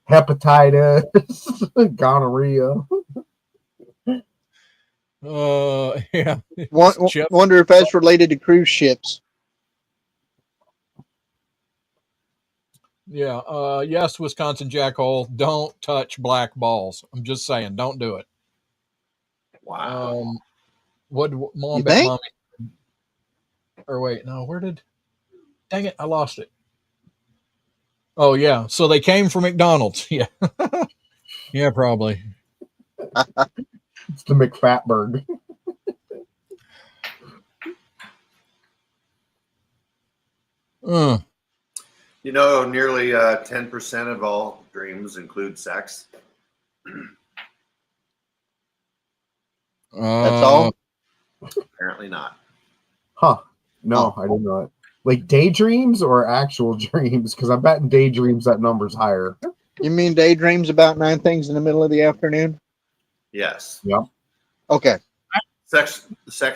Speaker 4: Hepatitis, gonorrhea.
Speaker 1: Yeah.
Speaker 5: Wonder if that's related to cruise ships.
Speaker 1: Yeah. Yes, Wisconsin Jackhole. Don't touch black balls. I'm just saying, don't do it.
Speaker 2: Wow.
Speaker 1: What Mom? Or wait, no. Where did? Dang it! I lost it. Oh yeah, so they came from McDonald's. Yeah, yeah, probably.
Speaker 4: It's the McFatberg.
Speaker 1: Uh,
Speaker 2: You know, nearly 10% of all dreams include sex.
Speaker 5: That's all.
Speaker 2: Apparently not.
Speaker 4: Huh. No, I didn't know it. Like daydreams or actual dreams? Because I bet in daydreams that number's higher.
Speaker 5: You mean daydreams about 9 things in the middle of the afternoon?
Speaker 2: Yes.
Speaker 4: Yep.
Speaker 5: Okay.
Speaker 2: Sex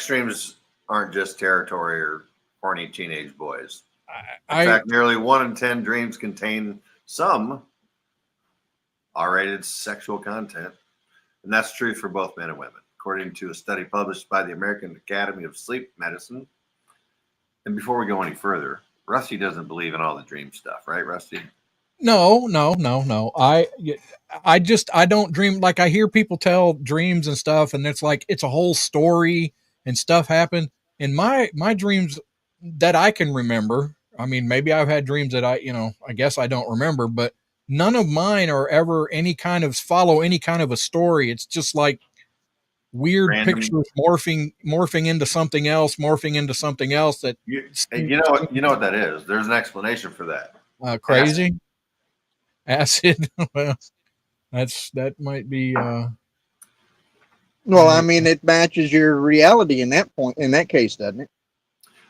Speaker 2: dreams aren't just territory or horny teenage boys. In
Speaker 1: I
Speaker 2: fact, nearly 1 in 10 dreams contain some R-rated sexual content, and that's true for both men and women, according to a study published by the American Academy of Sleep Medicine. And before we go any further, Rusty doesn't believe in all the dream stuff, right, Rusty?
Speaker 1: no. I don't dream. Like I hear people tell dreams and stuff, and it's like it's a whole story and stuff happened. In my dreams that I can remember, I mean, maybe I've had dreams that I guess I don't remember, but none of mine are ever any kind of follow any kind of a story. It's just like weird
Speaker 2: Random.
Speaker 1: pictures morphing into something else, that
Speaker 2: You know what that is. There's an explanation for that.
Speaker 1: crazy acid. Well, that might be
Speaker 5: Well, I mean, it matches your reality in that case, doesn't it?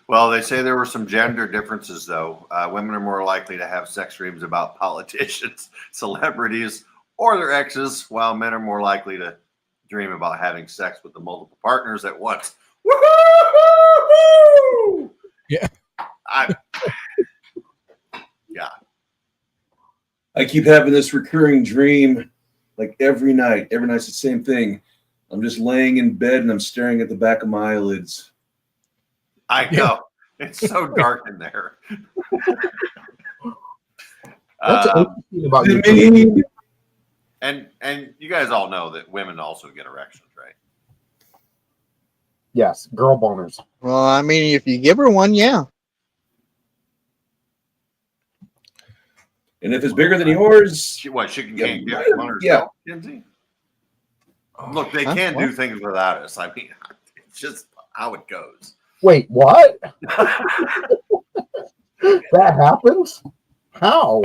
Speaker 2: Well, they say there were some gender differences, though. Women are more likely to have sex dreams about politicians, celebrities, or their exes, while men are more likely to dream about having sex with the multiple partners at once. Woo-hoo-hoo-hoo!
Speaker 1: Yeah.
Speaker 2: Yeah.
Speaker 3: I keep having this recurring dream like every night. Every night's the same thing. I'm just laying in bed and I'm staring at the back of my eyelids.
Speaker 2: I know. It's so dark in there.
Speaker 4: What's interesting about your
Speaker 3: Me.
Speaker 2: And you guys all know that women also get erections, right?
Speaker 4: Yes, girl boners.
Speaker 5: Well, I mean, if you give her one, yeah.
Speaker 3: And if it's bigger than yours,
Speaker 2: She can
Speaker 3: Yeah,
Speaker 2: can't get
Speaker 3: right.
Speaker 2: one
Speaker 3: Yeah.
Speaker 2: herself, Kinsey? Look, they can do things without us. I mean, it's just how it goes.
Speaker 4: Wait, what? That happens? How?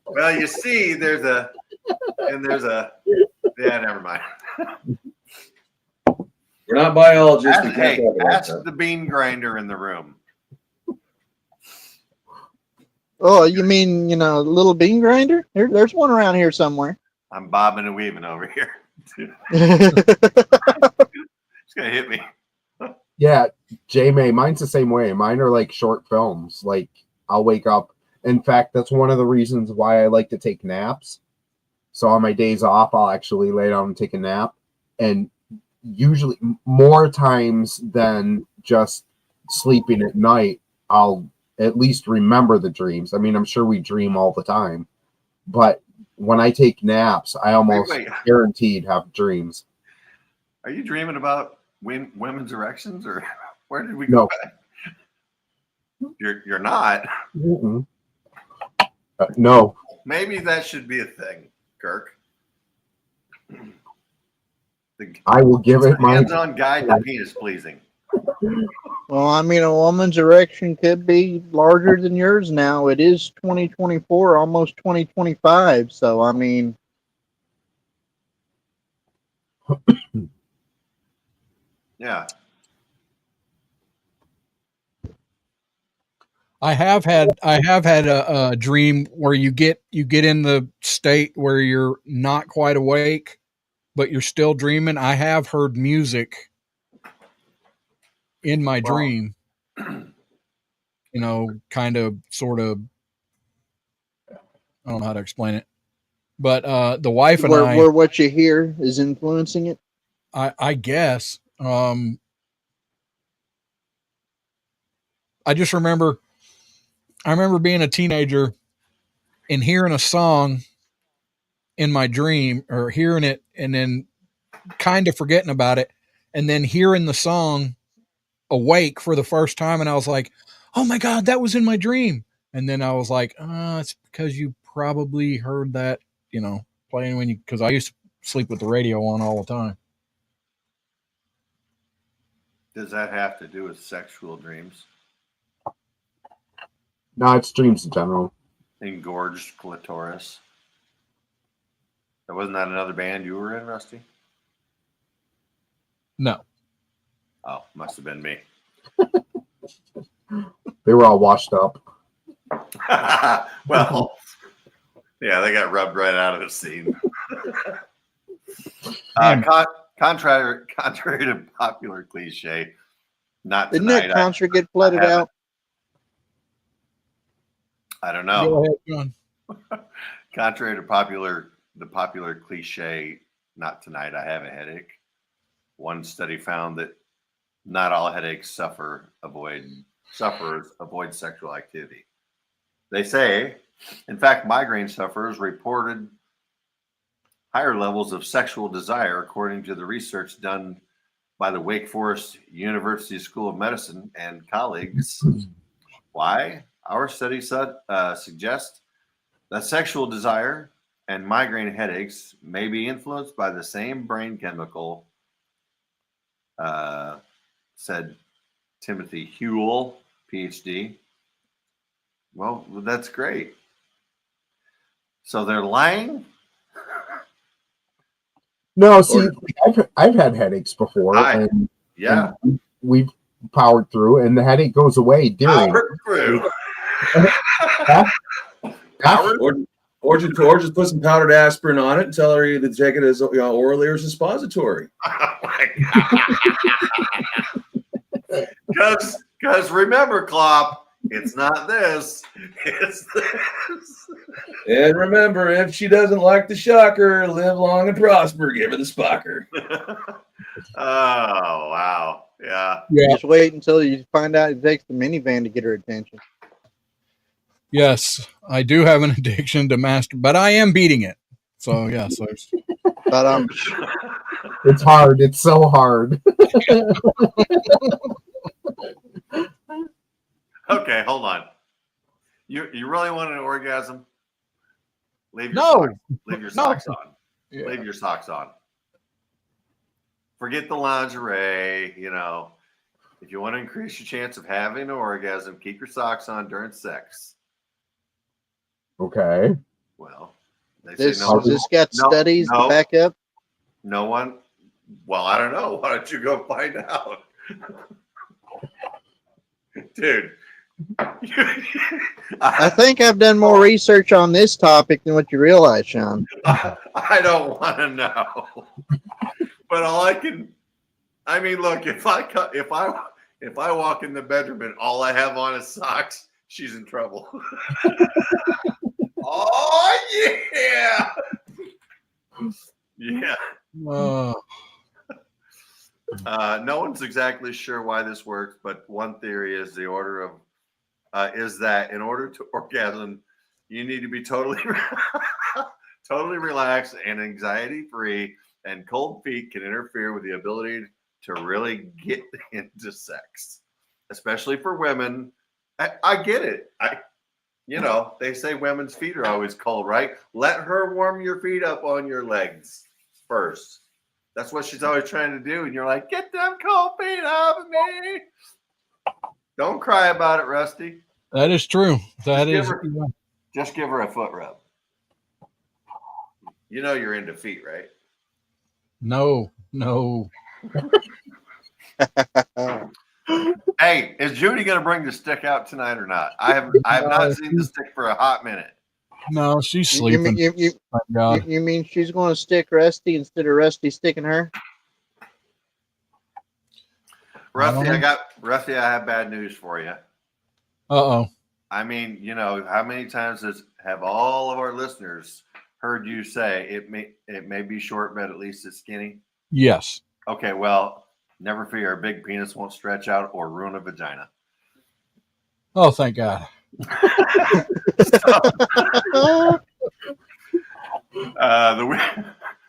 Speaker 2: Well, you see, there's a yeah, never mind.
Speaker 3: we're not biologists. We can't
Speaker 2: Hey,
Speaker 3: talk about
Speaker 2: ask
Speaker 3: that.
Speaker 2: the bean grinder in the room.
Speaker 5: Oh, you mean, a little bean grinder? There's one around here somewhere.
Speaker 2: I'm bobbing and weaving over here.
Speaker 5: Well,
Speaker 2: It's gonna hit me.
Speaker 4: Yeah, J-May, mine's the same way. Mine are like short films. Like I'll wake up. In fact, that's one of the reasons why I like to take naps. So on my days off, I'll actually lay down and take a nap. And usually more times than just sleeping at night, I'll at least remember the dreams. I mean, I'm sure we dream all the time, but when I take naps, I almost
Speaker 2: Wait.
Speaker 4: guaranteed have dreams.
Speaker 2: Are you dreaming about women's erections, or where did we go
Speaker 4: No.
Speaker 2: back? You're not.
Speaker 4: Mm-mm. No.
Speaker 2: Maybe that should be a thing, Kirk.
Speaker 4: I will give it my
Speaker 2: Hands-on guide to penis pleasing.
Speaker 5: I mean, a woman's erection could be larger than yours now. It is 2024, almost 2025. So, I mean,
Speaker 2: Yeah.
Speaker 1: I have had a dream where you get in the state where you're not quite awake, but you're still dreaming. I have heard music in my dream, kind of, sort of. I don't know how to explain it, but the wife and
Speaker 5: where what you hear is influencing it.
Speaker 1: I guess. I just remember. I remember being a teenager and hearing a song in my dream, or hearing it and then kind of forgetting about it, and then hearing the song awake for the first time, and I was like, "Oh my God, that was in my dream!" And then I was like, it's because you probably heard that, playing because I used to sleep with the radio on all the time.
Speaker 2: Does that have to do with sexual dreams?
Speaker 4: No, it's dreams in general.
Speaker 2: Engorged clitoris. Wasn't that another band you were in, Rusty?
Speaker 1: No.
Speaker 2: Oh, must have been me.
Speaker 4: They were all washed up.
Speaker 2: Well, yeah, they got rubbed right out of the scene. Contrary to popular cliche, not
Speaker 5: Didn't
Speaker 2: tonight.
Speaker 5: that concert get flooded out?
Speaker 2: I don't know.
Speaker 1: Go ahead, John.
Speaker 2: Contrary to the popular cliche, not tonight, I have a headache. One study found that not all headache sufferers avoid sexual activity. They say, in fact, migraine sufferers reported higher levels of sexual desire, according to the research done by the Wake Forest University School of Medicine and colleagues. Why? Our study suggests that sexual desire and migraine headaches may be influenced by the same brain chemical, said Timothy Hewell, PhD. Well, that's great. So they're lying?
Speaker 4: No, see, I've had headaches before, and we've powered through, and the headache goes away during.
Speaker 3: Or just put some powdered aspirin on it and tell her either to take it as orally or suppository.
Speaker 2: Oh my God. Because remember, Klopp, it's not this, it's this.
Speaker 3: And remember, if she doesn't like the shocker, live long and prosper, give her the spocker.
Speaker 2: Oh, wow. Yeah.
Speaker 5: Just wait until you find out it takes the minivan to get her attention.
Speaker 1: Yes, I do have an addiction to but I am beating it. So, yes.
Speaker 5: But
Speaker 4: it's hard. It's so hard.
Speaker 2: Okay, hold on. You really want an orgasm? Leave your socks on. Yeah. Leave your socks on. Forget the lingerie, If you want to increase your chance of having an orgasm, keep your socks on during sex.
Speaker 4: Okay.
Speaker 2: Well,
Speaker 5: this got studies to back up?
Speaker 2: No one. Well, I don't know. Why don't you go find out? Dude.
Speaker 5: I think I've done more research on this topic than what you realize, Sean.
Speaker 2: I don't want to know. But look, if I walk in the bedroom and all I have on is socks, she's in trouble. Oh yeah. Yeah. No one's exactly sure why this works, but one theory is that in order to orgasm, you need to be totally relaxed and anxiety free, and cold feet can interfere with the ability to really get into sex, especially for women. I get it. They say women's feet are always cold, right? Let her warm your feet up on your legs first. That's what she's always trying to do. And you're like, get them cold feet off of me. Don't cry about it, Rusty.
Speaker 1: That is true.
Speaker 2: Just give her a foot rub. You're into feet, right?
Speaker 1: No.
Speaker 2: Hey, is Judy going to bring the stick out tonight or not? I have not seen the stick for a hot minute.
Speaker 1: No, she's sleeping.
Speaker 5: You mean she's going to stick Rusty instead of Rusty sticking her?
Speaker 2: Rusty, I have bad news for you.
Speaker 1: Uh-oh.
Speaker 2: How many times have all of our listeners heard you say it may be short, but at least it's skinny?
Speaker 1: Yes.
Speaker 2: Okay, well, never fear, a big penis won't stretch out or ruin a vagina.
Speaker 1: Oh, thank God.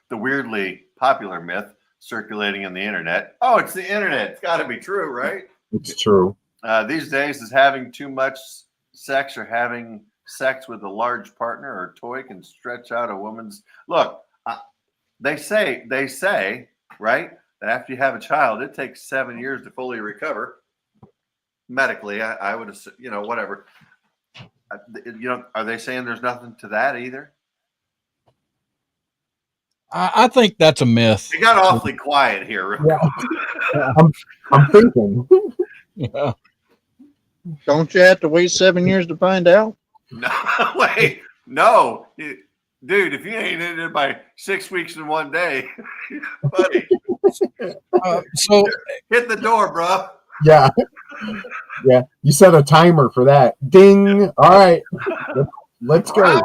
Speaker 2: The weirdly popular myth circulating in the internet. Oh, it's the internet. It's got to be true, right?
Speaker 4: It's true.
Speaker 2: These days is having too much sex or having sex with a large partner or toy can stretch out a woman's look. They say, right, that after you have a child, it takes 7 years to fully recover. Medically, I would assume, whatever. Are they saying there's nothing to that either?
Speaker 1: I think that's a myth.
Speaker 2: It got awfully quiet here.
Speaker 4: Yeah. I'm thinking.
Speaker 1: Yeah.
Speaker 5: Don't you have to wait 7 years to find out?
Speaker 2: No, wait, no, dude. If you ain't in it by 6 weeks and 1 day, buddy,
Speaker 1: So
Speaker 2: hit the door, bro.
Speaker 4: Yeah. Yeah. You set a timer for that. Ding. All right. Let's go.
Speaker 2: Round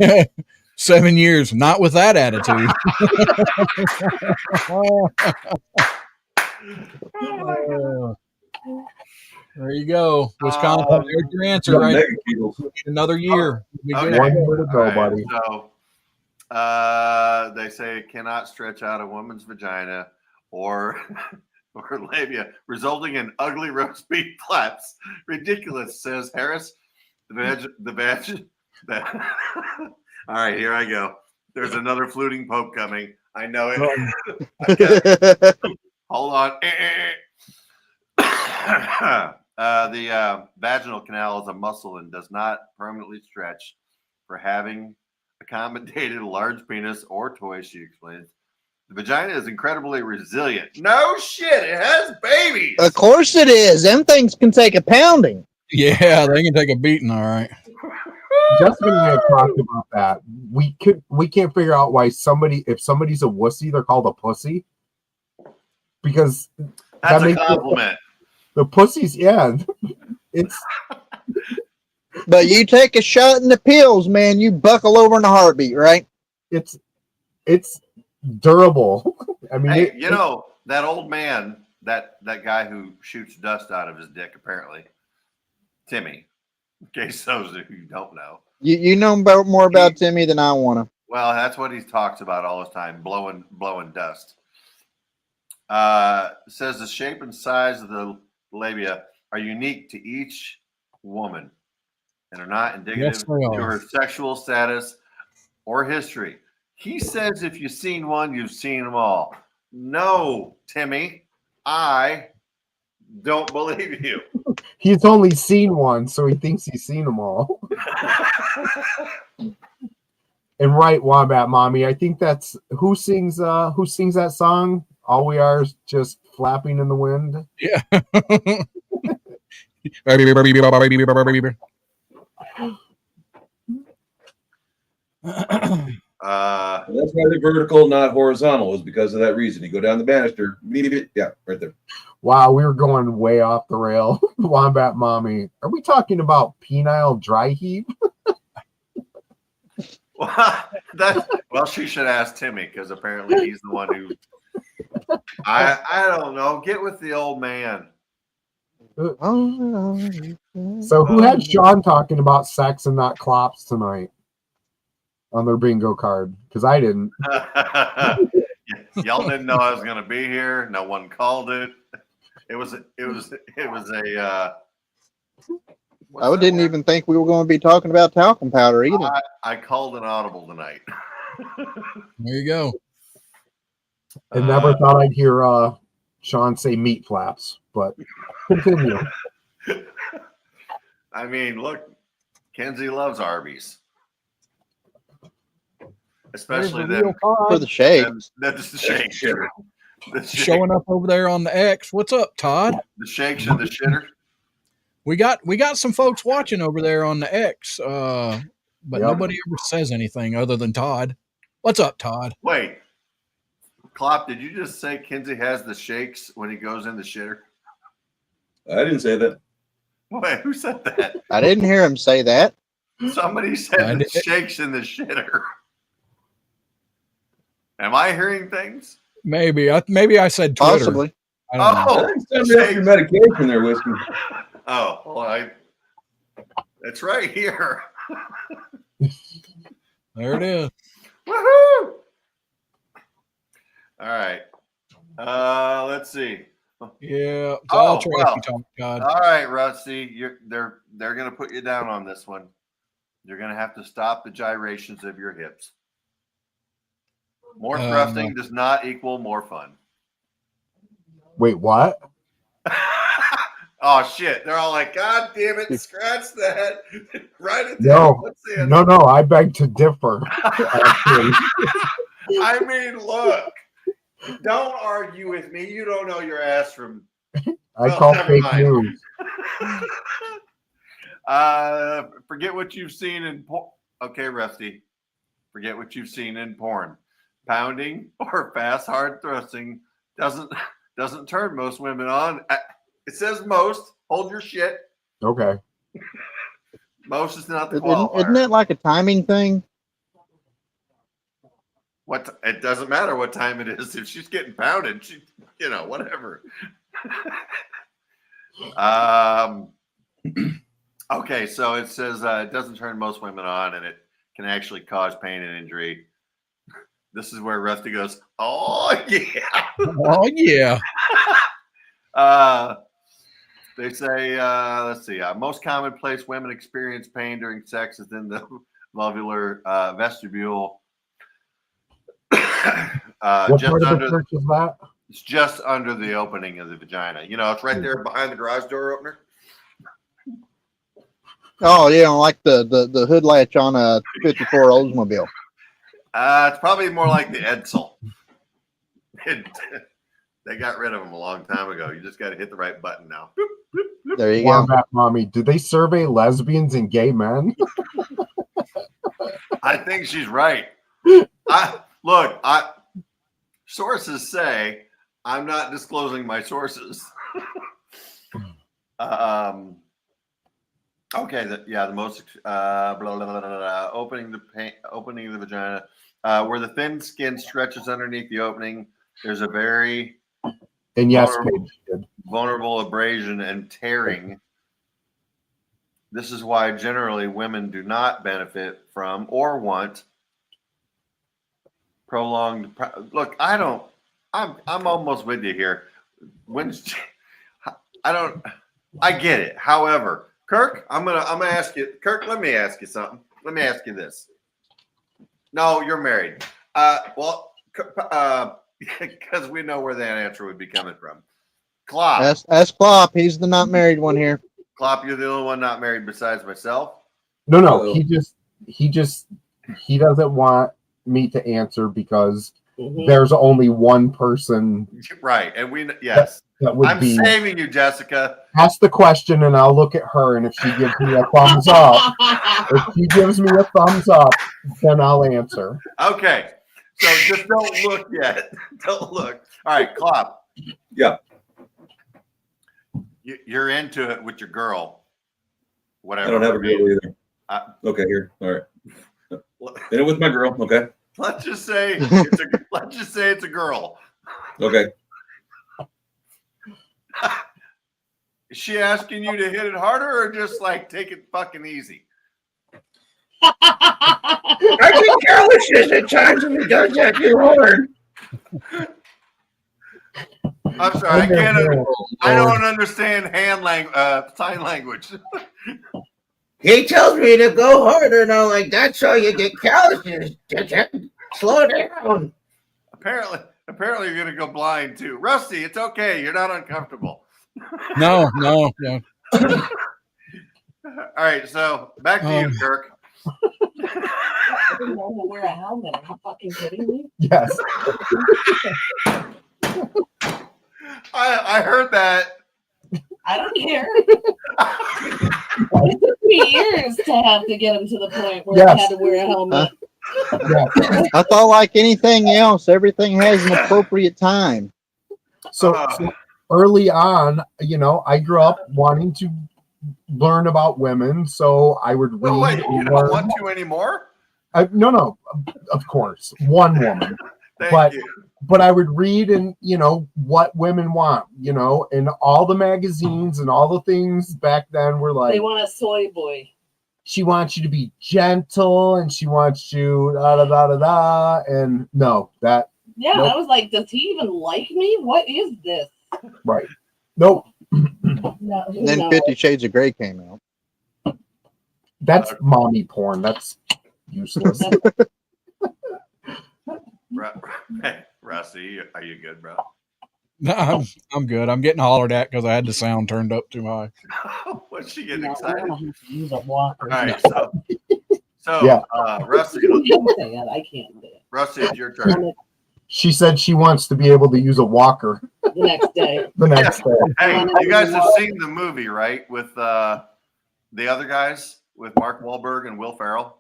Speaker 2: 2.
Speaker 1: 7 years, not with that attitude. There you go, Wisconsin. There's your answer, right? Another year.
Speaker 2: Okay.
Speaker 4: One year to go,
Speaker 2: All right,
Speaker 4: buddy.
Speaker 2: So they say it cannot stretch out a woman's vagina or labia, resulting in ugly roast beef flaps. Ridiculous, says Harris. The badge. All right, here I go. There's another fluting pope coming. I know it. Hold on. The vaginal canal is a muscle and does not permanently stretch. For having accommodated a large penis or toy, she explains. The vagina is incredibly resilient. No shit, it has babies.
Speaker 5: Of course it is. Them things can take a pounding.
Speaker 1: Yeah, they can take a beating, all right.
Speaker 4: Jessica and I have talked about that. We can't figure out why if somebody's a wussy, they're called a pussy. Because
Speaker 2: that's a compliment.
Speaker 4: The pussies, yeah. It's
Speaker 5: But you take a shot in the pills, man, you buckle over in a heartbeat, right?
Speaker 4: It's durable. I mean,
Speaker 2: hey, that old man, that guy who shoots dust out of his dick, apparently, Timmy. In case those who don't know,
Speaker 5: you know more about Timmy than I want to.
Speaker 2: Well, that's what he talks about all the time, blowing dust. Says the shape and size of the labia are unique to each woman and are not indicative to her sexual status or history. He says if you've seen one, you've seen them all. No, Timmy, I don't believe you.
Speaker 4: He's only seen one, so he thinks he's seen them all. And right, Wombat Mommy, I think that's who sings that song? All we are is just flapping in the wind.
Speaker 1: Yeah.
Speaker 3: That's why they're vertical, not horizontal, was because of that reason. You go down the banister, yeah, right there.
Speaker 4: Wow, we were going way off the rail. Wombat Mommy. Are we talking about penile dry heave?
Speaker 2: Well, she should ask Timmy because apparently he's the one who. I don't know. Get with the old man.
Speaker 4: So who had Sean talking about sex and not clops tonight on their bingo card? Because I didn't.
Speaker 2: Y'all didn't know I was going to be here. No one called it. It was a.
Speaker 5: I didn't even think we were going to be talking about talcum powder either.
Speaker 2: I called an audible tonight.
Speaker 1: There you go.
Speaker 4: I never thought I'd hear Sean say meat flaps, but continue.
Speaker 2: I mean, look, Kenzie loves Arby's. Especially them
Speaker 5: for the shakes.
Speaker 2: That's the shakes.
Speaker 1: Showing up over there on the X. What's up, Todd?
Speaker 2: The shakes and the shitter.
Speaker 1: We got some folks watching over there on the X, but nobody ever says anything other than Todd. What's up, Todd?
Speaker 2: Wait, Klopp, did you just say Kinsey has the shakes when he goes in the shitter?
Speaker 3: I didn't say that.
Speaker 2: Wait, who said that?
Speaker 5: I didn't hear him say that.
Speaker 2: Somebody said the shakes in the shitter. Am I hearing things?
Speaker 1: Maybe I said Twitter.
Speaker 5: Possibly.
Speaker 3: I think somebody else your medication there, Whiskey.
Speaker 2: Oh, well, it's right here.
Speaker 1: There it is.
Speaker 2: Woohoo! All right. Let's see.
Speaker 1: Yeah, it's all trashy
Speaker 2: well.
Speaker 1: talk, God.
Speaker 2: All right, Rusty, they're going to put you down on this one. You're going to have to stop the gyrations of your hips. More thrusting does not equal more fun.
Speaker 4: Wait, what?
Speaker 2: Oh shit! They're all like, "God damn it, scratch that!" Write it
Speaker 4: No,
Speaker 2: down. Let's see it.
Speaker 4: no, I beg to differ. Actually.
Speaker 2: I mean, look, don't argue with me. You don't know your ass from.
Speaker 4: I call
Speaker 2: never
Speaker 4: fake
Speaker 2: mind.
Speaker 4: news.
Speaker 2: Forget what you've seen in porn. Okay, Rusty. Forget what you've seen in porn. Pounding or fast, hard thrusting doesn't turn most women on. It says most. Hold your shit.
Speaker 4: Okay.
Speaker 2: Most is not the qualifier.
Speaker 5: Isn't that like a timing thing?
Speaker 2: What? It doesn't matter what time it is. If she's getting pounded, she, whatever. Okay, so it says it doesn't turn most women on, and it can actually cause pain and injury. This is where Rusty goes, "Oh yeah,
Speaker 1: Oh yeah."
Speaker 2: They say, let's see, most common place women experience pain during sex is in the vulvar vestibule.
Speaker 4: What
Speaker 2: Just
Speaker 4: part of
Speaker 2: under
Speaker 4: the church is that?
Speaker 2: It's just under the opening of the vagina. It's right there behind the garage door opener.
Speaker 5: Oh, like the hood latch on a 54 Oldsmobile.
Speaker 2: It's probably more like the Edsel. They got rid of them a long time ago. You just got to hit the right button now. Boop, boop, boop.
Speaker 5: There you
Speaker 4: Wombat Mommy, did they survey lesbians and gay men?
Speaker 2: I think she's right. Sources say I'm not disclosing my sources. Okay. The most opening the vagina, where the thin skin stretches underneath the opening. There's a very vulnerable abrasion and tearing. This is why generally women do not benefit from or want prolonged. Look, I'm almost with you here. I get it. However, Kirk, I'm gonna ask you. Kirk, let me ask you something. Let me ask you this. No, you're married. Because we know where that answer would be coming from. Klopp.
Speaker 5: Ask Klopp. He's the not married one here.
Speaker 2: Klopp, you're the only one not married besides myself.
Speaker 4: No. He doesn't want me to answer because there's only one person.
Speaker 2: Right, and yes.
Speaker 4: That would
Speaker 2: I'm saving you, Jessica.
Speaker 4: Ask the question, and I'll look at her, and if she gives me a thumbs up, then I'll answer.
Speaker 2: Okay. So just don't look yet. Don't look. All right, Klopp.
Speaker 3: Yeah.
Speaker 2: You're into it with your girl. Whatever.
Speaker 3: I don't have a girl either. Okay, here. All right. In it with my girl. Okay.
Speaker 2: Let's just say it's a girl.
Speaker 3: Okay.
Speaker 2: Is she asking you to hit it harder or just like take it fucking easy?
Speaker 8: I think carelessness at times when he does that too hard.
Speaker 2: I'm sorry, I don't understand sign language.
Speaker 8: He tells me to go harder, and I'm like, that's how you get calluses. Slow down.
Speaker 2: Apparently you're gonna go blind too. Rusty, it's okay. You're not uncomfortable.
Speaker 1: No.
Speaker 2: All right, so back to you, Kirk.
Speaker 9: I didn't know to wear a helmet. Are you fucking kidding me?
Speaker 4: Yes.
Speaker 2: I heard that.
Speaker 9: I don't care. It took me years to have to get him to the point where I had to wear a helmet.
Speaker 5: I thought, like anything else, everything has an appropriate time.
Speaker 4: So early on, I grew up wanting to learn about women, so I would read.
Speaker 2: Wait, you don't want to anymore?
Speaker 4: No, of course, one woman.
Speaker 2: Thank you.
Speaker 4: But I would read and what women want, and all the magazines and all the things back then were like,
Speaker 9: they want a soy boy.
Speaker 4: She wants you to be gentle, and she wants you and no, that.
Speaker 9: Yeah, nope. I was like, does he even like me? What is this?
Speaker 4: Right. Nope.
Speaker 9: No,
Speaker 5: And then
Speaker 9: no.
Speaker 5: 50 Shades of Grey came out.
Speaker 4: That's mommy porn. That's useless.
Speaker 2: Hey, Rusty, are you good, bro?
Speaker 1: No, I'm good. I'm getting hollered at because I had the sound turned up too high.
Speaker 2: What's she getting
Speaker 9: No, I
Speaker 2: excited?
Speaker 9: don't have to use a walker.
Speaker 2: All right, so
Speaker 4: Yeah.
Speaker 2: Rusty,
Speaker 9: You can say it. I can't do it.
Speaker 2: Rusty, it's your
Speaker 9: And
Speaker 2: turn.
Speaker 9: it
Speaker 4: She said she wants to be able to use a walker
Speaker 9: the next day.
Speaker 4: the next day.
Speaker 2: Hey, you guys have seen the movie, right? With the other guys, with Mark Wahlberg and Will Ferrell,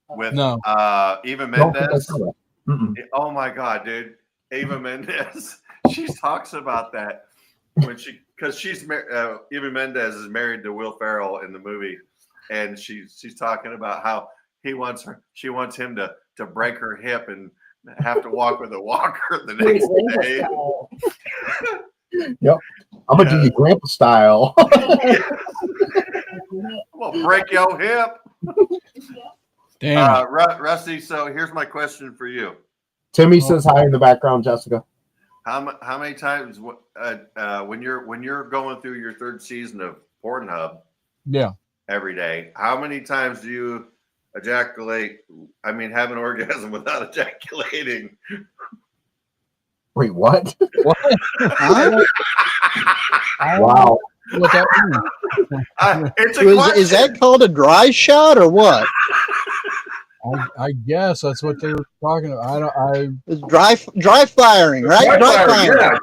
Speaker 2: with
Speaker 1: No.
Speaker 2: Eva
Speaker 4: Don't think I
Speaker 2: Mendes.
Speaker 4: saw that. Mm-mm.
Speaker 2: Oh my God, dude, Eva Mendes. She talks about that when because Eva Mendes is married to Will Ferrell in the movie, and she's talking about how she wants him to break her hip and have to walk with a walker the next day.
Speaker 4: Yep. I'm gonna do you grandpa style.
Speaker 2: Well, break your hip.
Speaker 1: Damn.
Speaker 2: Rusty, so here's my question for you.
Speaker 4: Timmy says hi in the background, Jessica.
Speaker 2: How many times when you're going through your third season of Pornhub
Speaker 1: Yeah.
Speaker 2: every day, how many times do you ejaculate? I mean, have an orgasm without ejaculating?
Speaker 4: Wait, what?
Speaker 1: What?
Speaker 4: Wow.
Speaker 1: What that means?
Speaker 2: It's a
Speaker 5: So
Speaker 2: question.
Speaker 5: is that called a dry shot or what?
Speaker 1: I guess that's what they were talking about.
Speaker 5: It's dry firing, right? Dry firing.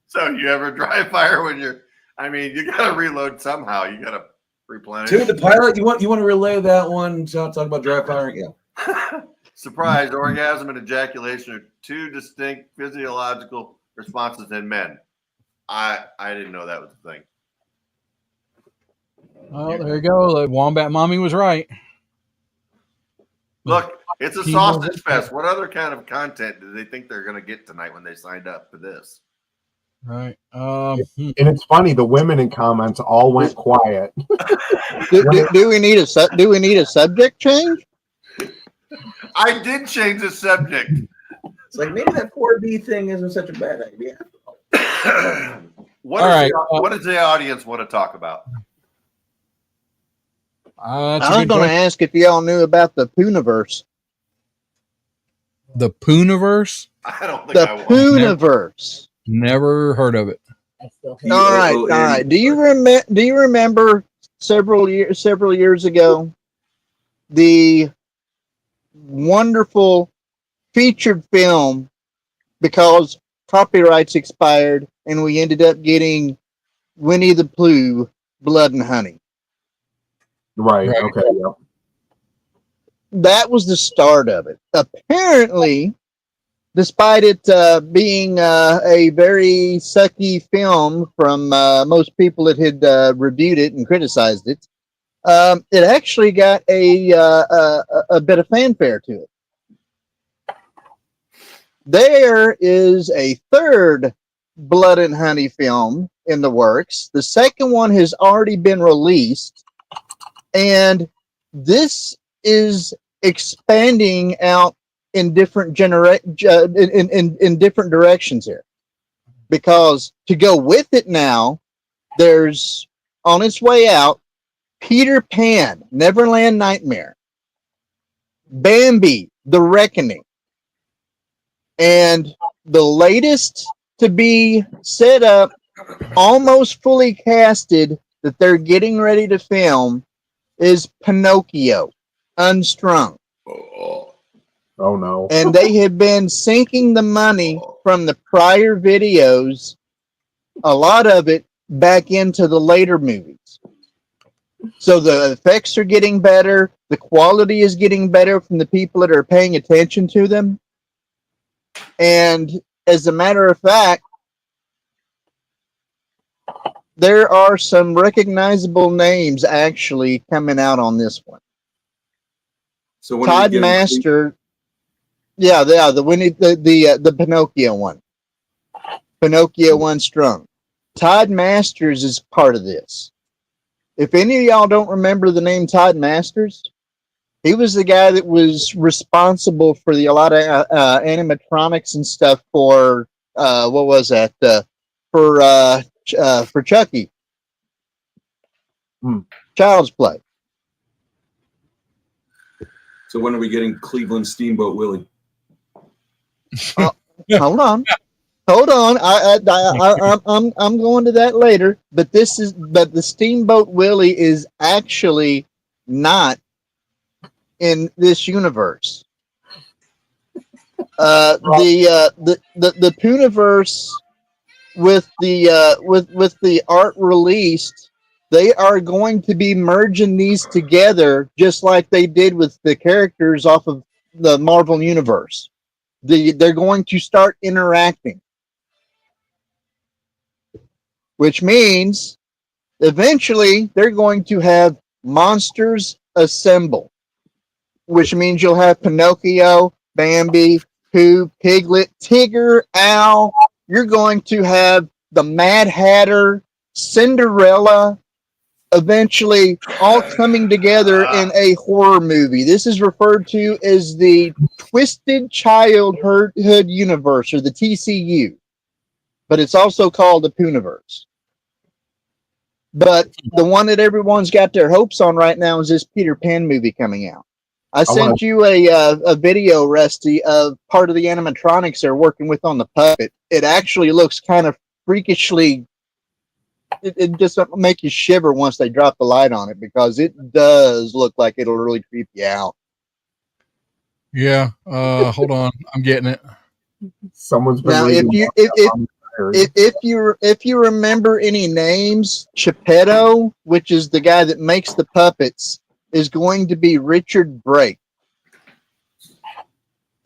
Speaker 2: So you ever dry fire when you're? I mean, you got to reload somehow. You got to replenish.
Speaker 3: Dude, the pilot, you want to relay that one? Talk about dry firing? Yeah.
Speaker 2: Surprise! Orgasm and ejaculation are two distinct physiological responses in men. I didn't know that was a thing.
Speaker 1: Oh, there you go. The Wombat Mommy was right.
Speaker 2: Look, it's a sausage fest. What other kind of content do they think they're going to get tonight when they signed up for this?
Speaker 1: Right.
Speaker 4: And it's funny, the women in comments all went quiet.
Speaker 5: Do we need a subject change?
Speaker 2: I did change the subject.
Speaker 8: It's like maybe that 4B thing isn't such a bad idea.
Speaker 2: What does the audience want to talk about?
Speaker 5: I was going to ask if y'all knew about the Pooniverse.
Speaker 1: The Pooniverse?
Speaker 2: I don't think
Speaker 5: The
Speaker 2: I will.
Speaker 5: Pooniverse.
Speaker 1: Never heard of it.
Speaker 5: All right. Do you remember several years ago the wonderful featured film, because copyrights expired and we ended up getting Winnie the Pooh, Blood and Honey?
Speaker 4: Right. Okay. Yep.
Speaker 5: That was the start of it. Apparently, despite it being a very sucky film from most people that had reviewed it and criticized it, it actually got a bit of fanfare to it. There is a third Blood and Honey film in the works. The second one has already been released, and this is expanding out in different in different directions here, because to go with it now, there's on its way out Peter Pan, Neverland Nightmare, Bambi, The Reckoning, and the latest to be set up, almost fully casted, that they're getting ready to film is Pinocchio, Unstrung.
Speaker 3: Oh
Speaker 4: no.
Speaker 5: And they have been sinking the money from the prior videos, a lot of it, back into the later movies. So the effects are getting better. The quality is getting better from the people that are paying attention to them. And as a matter of fact, there are some recognizable names actually coming out on this one.
Speaker 3: So when
Speaker 5: Todd Master, the Pinocchio one, Pinocchio Unstrung. Todd Masters is part of this. If any of y'all don't remember the name Todd Masters, He was the guy that was responsible for a lot of animatronics and stuff for what was that? For Chucky. Child's Play.
Speaker 3: So when are we getting Cleveland Steamboat Willie?
Speaker 5: Hold on. I'm going to that later. But the Steamboat Willie is actually not in this universe. The Pooniverse with the art released, they are going to be merging these together just like they did with the characters off of the Marvel Universe. They're going to start interacting, which means eventually they're going to have monsters assemble, which means you'll have Pinocchio, Bambi, Pooh, Piglet, Tigger, Owl. You're going to have the Mad Hatter, Cinderella, eventually all coming together in a horror movie. This is referred to as the Twisted Childhood Universe, or the TCU, but it's also called the Pooniverse. But the one that everyone's got their hopes on right now is this Peter Pan movie coming out. I sent you a video, Rusty, of part of the animatronics they're working with on the puppet. It actually looks kind of freakishly. It just make you shiver once they drop the light on it, because it does look like it'll really creep you out.
Speaker 1: Yeah. Hold on. I'm getting it.
Speaker 4: Someone's been
Speaker 5: Now, if you remember any names, Geppetto, which is the guy that makes the puppets, is going to be Richard Brake.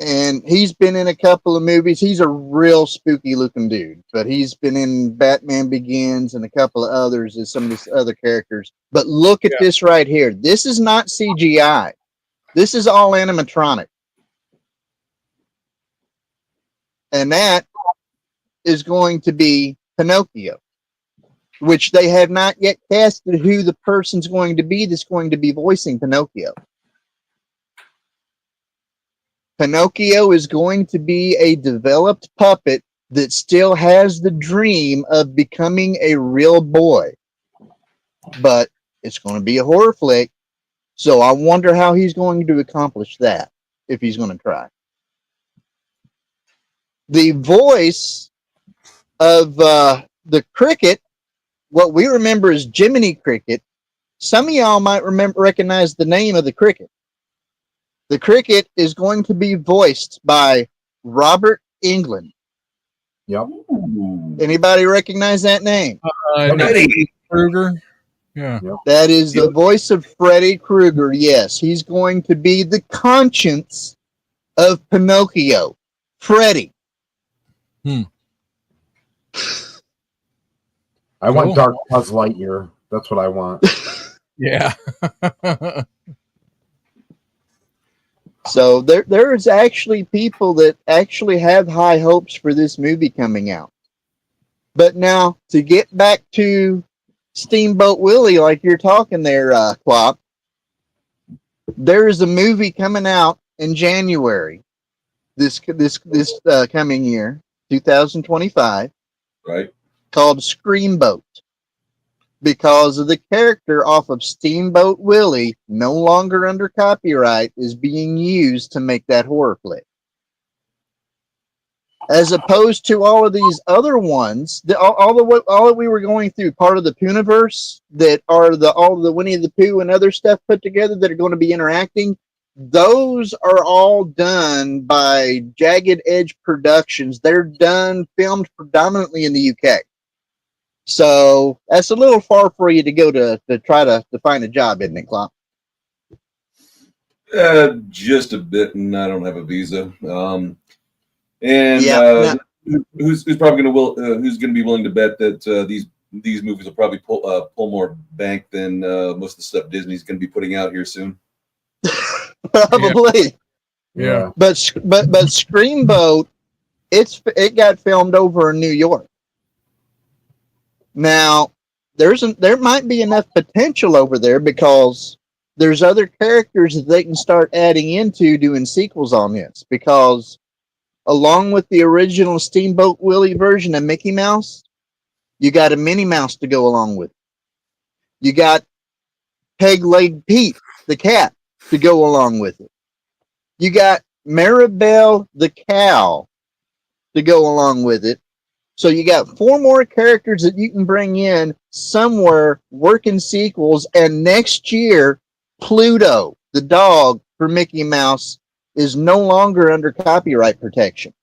Speaker 5: And he's been in a couple of movies. He's a real spooky looking dude, but he's been in Batman Begins and a couple of others as some of these other characters. But look at this right here. This is not CGI. This is all animatronic. And that is going to be Pinocchio, which they have not yet casted who the person's going to be that's going to be voicing Pinocchio. Pinocchio is going to be a developed puppet that still has the dream of becoming a real boy. But it's going to be a horror flick, so I wonder how he's going to accomplish that, if he's going to try. The voice of the cricket, what we remember as Jiminy Cricket, some of y'all might recognize the name of the cricket. The cricket is going to be voiced by Robert Englund.
Speaker 4: Yep.
Speaker 5: Anybody recognize that name?
Speaker 1: Freddy Krueger. Yeah.
Speaker 4: Yep.
Speaker 5: That is the voice of Freddy Krueger. Yes, he's going to be the conscience of Pinocchio. Freddy.
Speaker 4: I want Dark Buzz Lightyear. That's what I want.
Speaker 1: Yeah.
Speaker 5: So there's actually people that actually have high hopes for this movie coming out. But now, to get back to Steamboat Willie, like you're talking there, Klopp, there is a movie coming out in January this coming year, 2025,
Speaker 3: right?
Speaker 5: Called Screamboat, because of the character off of Steamboat Willie, no longer under copyright, is being used to make that horror flick. As opposed to all of these other ones, all that we were going through, part of the Pooniverse, that are all the Winnie the Pooh and other stuff put together that are going to be interacting. Those are all done by Jagged Edge Productions. They're filmed predominantly in the UK. So that's a little far for you to go to try to find a job, isn't it, Klopp?
Speaker 3: Just a bit, and I don't have a visa. Who's probably who's going to be willing to bet that these movies will probably pull more bank than most of the stuff Disney's going to be putting out here soon?
Speaker 5: Probably.
Speaker 4: Yeah.
Speaker 5: But Screamboat, it got filmed over in New York. Now, there might be enough potential over there, because there's other characters that they can start adding into doing sequels on this, because along with the original Steamboat Willie version of Mickey Mouse, you got a Minnie Mouse to go along with it. You got Peg-Leg Pete, the cat, to go along with it. You got Maribel the cow to go along with it. So you got 4 more characters that you can bring in somewhere working sequels. And next year, Pluto, the dog for Mickey Mouse, is no longer under copyright protection.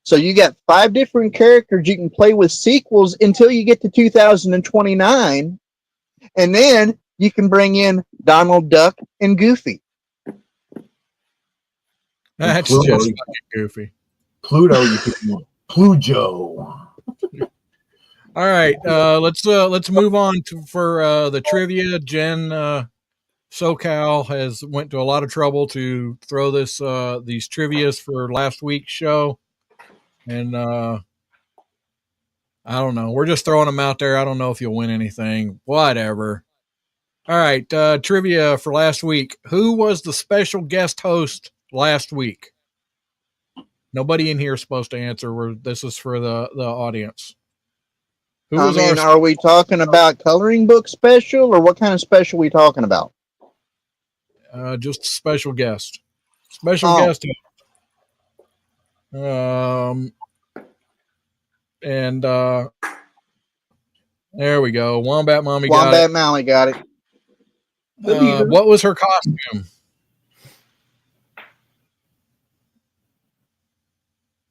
Speaker 5: So you got 5 different characters you can play with sequels until you get to 2029. And then you can bring in Donald Duck and Goofy.
Speaker 1: That's
Speaker 4: Pluto,
Speaker 1: just fucking goofy.
Speaker 4: Pluto, you could do Plujo.
Speaker 1: All right, let's move on for the trivia. Jen SoCal has went to a lot of trouble to throw these trivias for last week's show, and I don't know. We're just throwing them out there. I don't know if you'll win anything. Whatever. All right, trivia for last week. Who was the special guest host last week? Nobody in here is supposed to answer. This is for the audience. Who was
Speaker 5: are we talking about coloring book special, or what kind of special are we talking about?
Speaker 1: Just a special guest. Special guest. And there we go. Wombat Mommy got it.
Speaker 5: Wombat Mommy got it.
Speaker 1: What was her costume?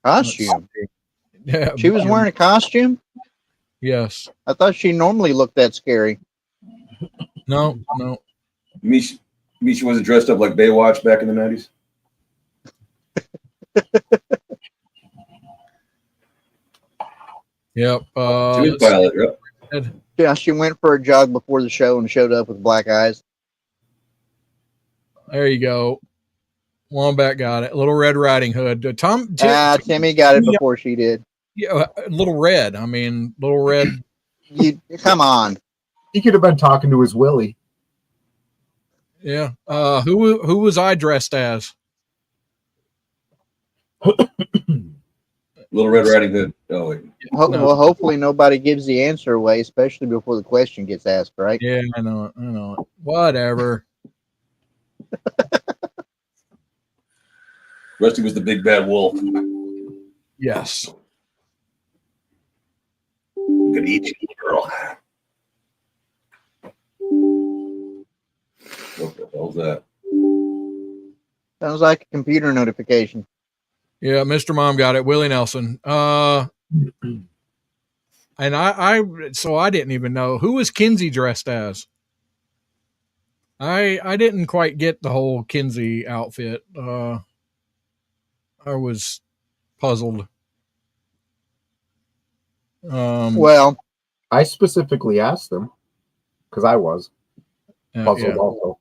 Speaker 5: Costume.
Speaker 1: Yeah,
Speaker 5: She was wearing a costume?
Speaker 1: Yes.
Speaker 5: I thought she normally looked that scary.
Speaker 1: No.
Speaker 3: Misha wasn't dressed up like Baywatch back in the 90s.
Speaker 1: Yep.
Speaker 3: She was Violet, right?
Speaker 5: Yeah, she went for a jog before the show and showed up with black eyes.
Speaker 1: There you go. Wombat got it. Little Red Riding Hood.
Speaker 5: Timmy got it before she did.
Speaker 1: Yeah, Little Red. I mean, Little Red.
Speaker 5: Come on.
Speaker 4: He could have been talking to his Willie.
Speaker 1: Yeah. Who was I dressed as?
Speaker 3: Little Red Riding Hood. Oh, wait.
Speaker 5: Well, hopefully nobody gives the answer away, especially before the question gets asked, right?
Speaker 1: Yeah, I know it. Whatever.
Speaker 3: Rusty was the big bad wolf.
Speaker 1: Yes.
Speaker 3: I'm gonna eat you, girl. What the hell's that?
Speaker 5: Sounds like a computer notification.
Speaker 1: Yeah, Mr. Mom got it. Willie Nelson. And I didn't even know who was Kinsey dressed as. I didn't quite get the whole Kinsey outfit. I was puzzled.
Speaker 5: Well,
Speaker 4: I specifically asked them because I was puzzled also.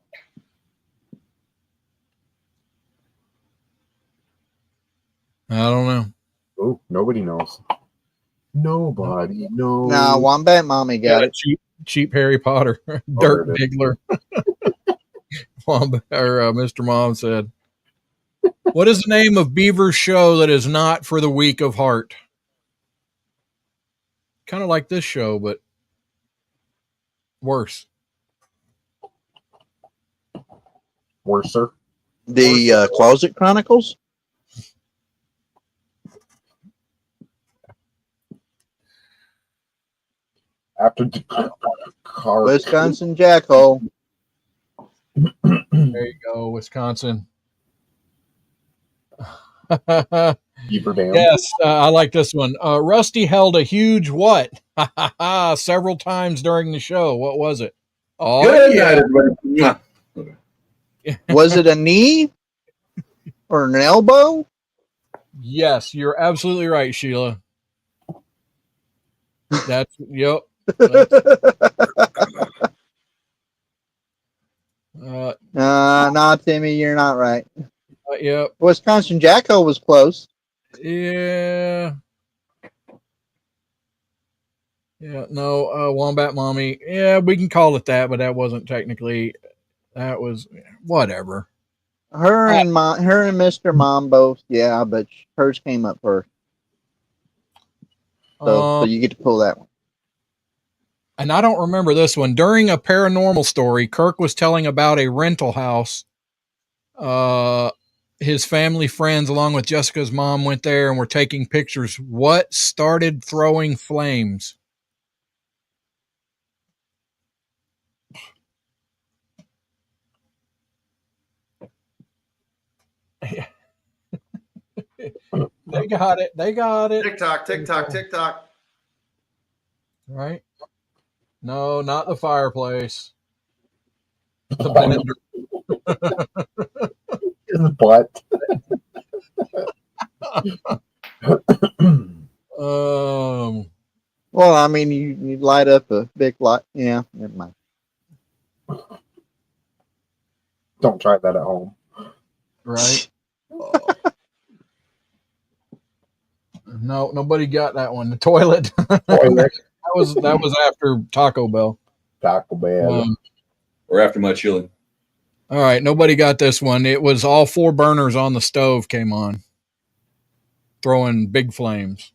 Speaker 1: I don't know.
Speaker 4: Oh, nobody knows. Nobody knows.
Speaker 5: Nah, Wombat Mommy got it.
Speaker 1: Cheap Harry Potter. Dirt Diggler. Mr. Mom said, what is the name of Beaver's show that is not for the weak of heart? Kind of like this show, but worse.
Speaker 4: Worser.
Speaker 5: The Closet Chronicles?
Speaker 4: After
Speaker 5: Wisconsin Jackhole.
Speaker 1: There you go, Wisconsin. Yes, I like this one. Rusty held a huge what? Several times during the show. What was it? Oh,
Speaker 3: Good
Speaker 1: yeah.
Speaker 3: night, everybody.
Speaker 5: Was it a knee or an elbow?
Speaker 1: Yes, you're absolutely right, Sheila. That's yep.
Speaker 5: No, Timmy, you're not right.
Speaker 1: Yep.
Speaker 5: Wisconsin Jackhole was close.
Speaker 1: Yeah. Yeah, no, Wombat Mommy. Yeah, we can call it that, but that wasn't technically. That was whatever.
Speaker 5: Her and Mr. Mom both, yeah, but hers came up first. So you get to pull that one.
Speaker 1: And I don't remember this one. During a paranormal story, Kirk was telling about a rental house. His family friends, along with Jessica's mom, went there and were taking pictures. What started throwing flames? They got it. They got it.
Speaker 2: TikTok, TikTok, TikTok.
Speaker 1: Right? No, not the fireplace. The blender.
Speaker 4: The butt.
Speaker 5: Well, I mean, you light up a big light. Yeah, never mind.
Speaker 4: Don't try that at home.
Speaker 1: Right? No, nobody got that one. The toilet.
Speaker 4: Toilet.
Speaker 1: that was after Taco Bell.
Speaker 4: Taco Bell.
Speaker 3: Or after my chili.
Speaker 1: All right, nobody got this one. It was all 4 burners on the stove came on, throwing big flames.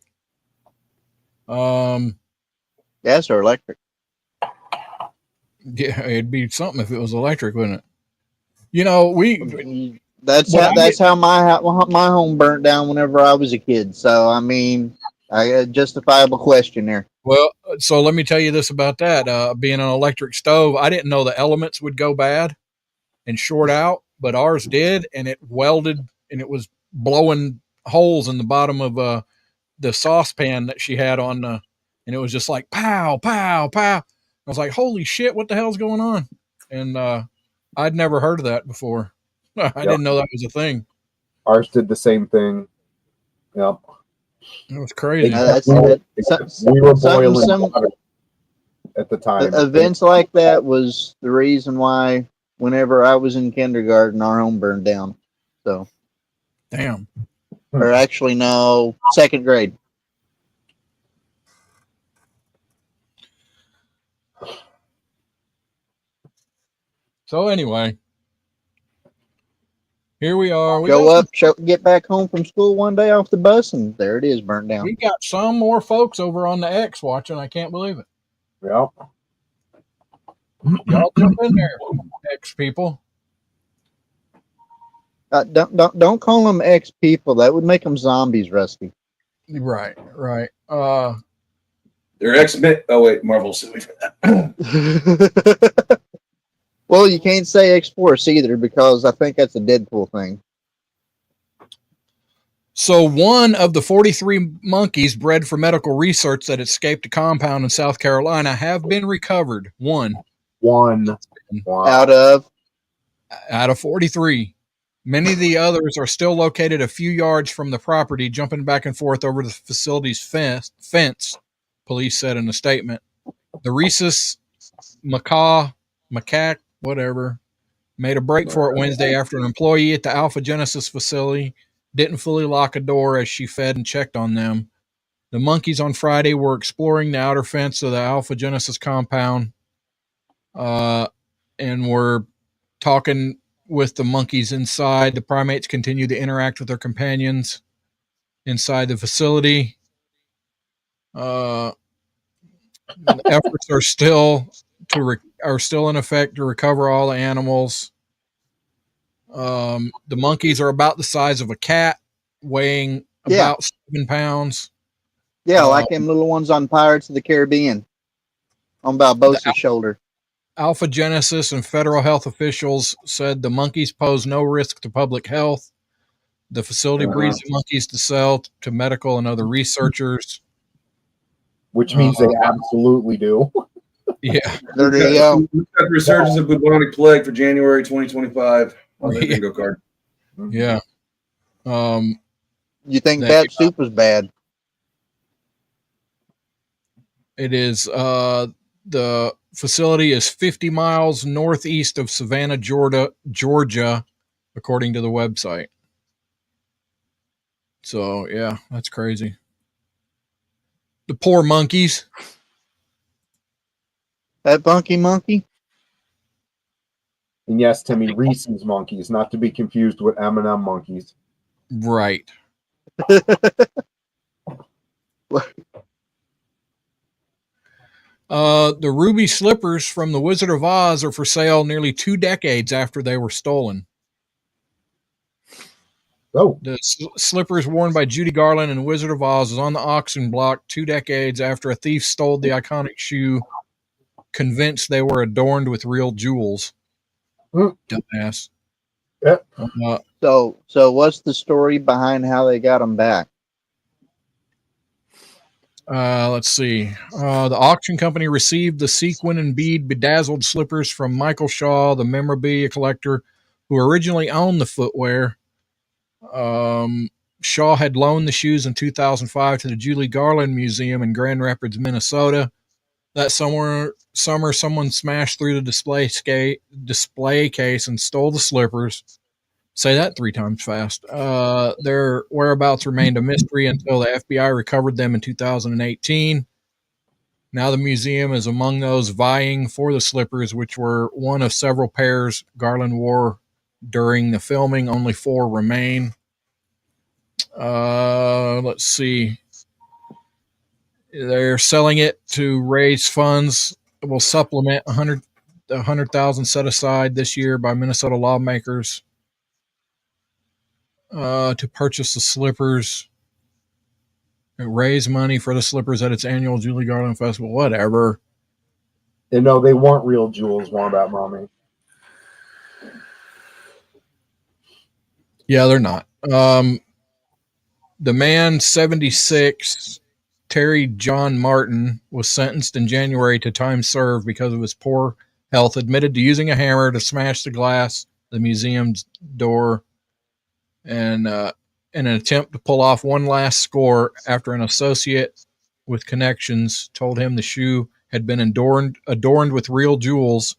Speaker 5: Gas or electric?
Speaker 1: Yeah, it'd be something if it was electric, wouldn't it? You know,
Speaker 5: that's how my home burnt down whenever I was a kid. So I mean, I got a justifiable question there.
Speaker 1: Well, so let me tell you this about that. Being an electric stove, I didn't know the elements would go bad and short out, but ours did, and it welded, and it was blowing holes in the bottom of the saucepan that she had on, and it was just like pow, pow, pow. I was like, holy shit, what the hell's going on? And I'd never heard of that before. I didn't know that was a thing.
Speaker 4: Ours did the same thing. Yep.
Speaker 1: It was crazy.
Speaker 4: We were boiling water at the time.
Speaker 5: Events like that was the reason why whenever I was in kindergarten, our home burned down. So,
Speaker 1: damn.
Speaker 5: Or actually, no, 2nd grade.
Speaker 1: So anyway, here we are.
Speaker 5: Get back home from school one day off the bus, and there it is, burnt down.
Speaker 1: We got some more folks over on the X watching. I can't believe it.
Speaker 4: Yep.
Speaker 1: Y'all jump in there, X people.
Speaker 5: Don't call them X people. That would make them zombies, Rusty.
Speaker 1: Right.
Speaker 3: They're X-Men. Oh wait, Marvel suit.
Speaker 5: Well, you can't say X-Force either because I think that's a Deadpool thing.
Speaker 1: So one of the 43 monkeys bred for medical research that escaped a compound in South Carolina have been recovered. One.
Speaker 4: Wow.
Speaker 5: Out
Speaker 1: of 43. Many of the others are still located a few yards from the property, jumping back and forth over the facility's fence, police said in a statement. The rhesus macaque, whatever, made a break for it Wednesday after an employee at the Alpha Genesis facility didn't fully lock a door as she fed and checked on them. The monkeys on Friday were exploring the outer fence of the Alpha Genesis compound and were talking with the monkeys inside. The primates continue to interact with their companions inside the facility. Efforts are still in effect to recover all the animals. The monkeys are about the size of a cat, weighing about 7 pounds.
Speaker 5: Yeah, like them little ones on Pirates of the Caribbean on Balboa's shoulder.
Speaker 1: Alpha Genesis and federal health officials said the monkeys pose no risk to public health. The facility breeds the monkeys to sell to medical and other researchers.
Speaker 4: Which means they absolutely do.
Speaker 1: Yeah.
Speaker 5: There you go.
Speaker 3: We've got resurgence of bubonic plague for January 2025 on the bingo card.
Speaker 1: Yeah.
Speaker 5: You think that soup was bad?
Speaker 1: It is the facility is 50 miles northeast of Savannah, Georgia, according to the website. So, yeah, that's crazy. The poor monkeys.
Speaker 5: That Funky Monkey?
Speaker 4: And yes, Timmy, Reese's monkeys, not to be confused with M&M monkeys.
Speaker 1: Right. The ruby slippers from the Wizard of Oz are for sale nearly 2 decades after they were stolen.
Speaker 4: Oh,
Speaker 1: The slippers worn by Judy Garland in Wizard of Oz was on the auction block 2 decades after a thief stole the iconic shoe, convinced they were adorned with real jewels. Dumbass.
Speaker 4: Yep.
Speaker 5: So what's the story behind how they got them back?
Speaker 1: Let's see. The auction company received the sequin and bead bedazzled slippers from Michael Shaw, the memorabilia collector who originally owned the footwear. Shaw had loaned the shoes in 2005 to the Julie Garland Museum in Grand Rapids, Minnesota. That summer, someone smashed through the display case and stole the slippers. Say that 3 times fast. Their whereabouts remained a mystery until the FBI recovered them in 2018. Now the museum is among those vying for the slippers, which were one of several pairs Garland wore during the filming. Only 4 remain. Let's see. They're selling it to raise funds. It will supplement $100,000 set aside this year by Minnesota lawmakers to purchase the slippers. Raise money for the slippers at its annual Julie Garland Festival. Whatever.
Speaker 4: And no, they weren't real jewels, more about mommy.
Speaker 1: Yeah, they're not. The man, 76, Terry John Martin, was sentenced in January to time served because of his poor health, admitted to using a hammer to smash the glass of the museum's door and in an attempt to pull off one last score after an associate with connections told him the shoe had been adorned with real jewels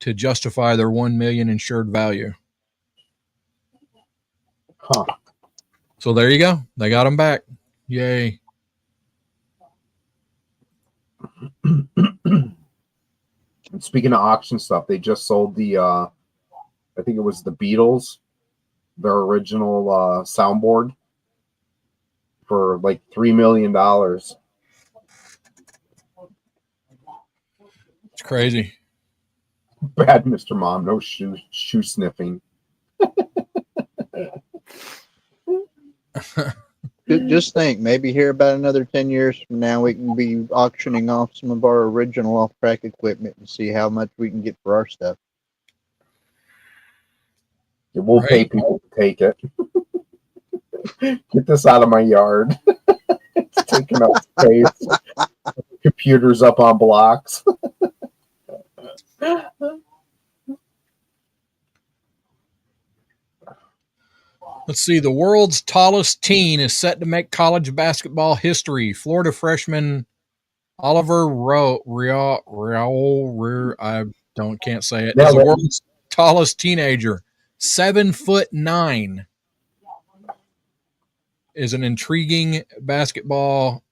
Speaker 1: to justify their $1 million insured value.
Speaker 4: Huh.
Speaker 1: So there you go. They got them back. Yay.
Speaker 4: And speaking of auction stuff, they just sold the I think it was the Beatles, their original soundboard for like $3 million.
Speaker 1: It's crazy.
Speaker 4: Bad, Mr. Mom. No shoe sniffing.
Speaker 5: Just think, maybe here about another 10 years from now, we can be auctioning off some of our original off-track equipment and see how much we can get for our stuff.
Speaker 4: It will pay people to take it. Get this out of my yard. It's taking up space. Computers up on blocks.
Speaker 1: Let's see. The world's tallest teen is set to make college basketball history. Florida freshman Oliver can't say it. Is the world's tallest teenager. 7'9". Is an intriguing basketball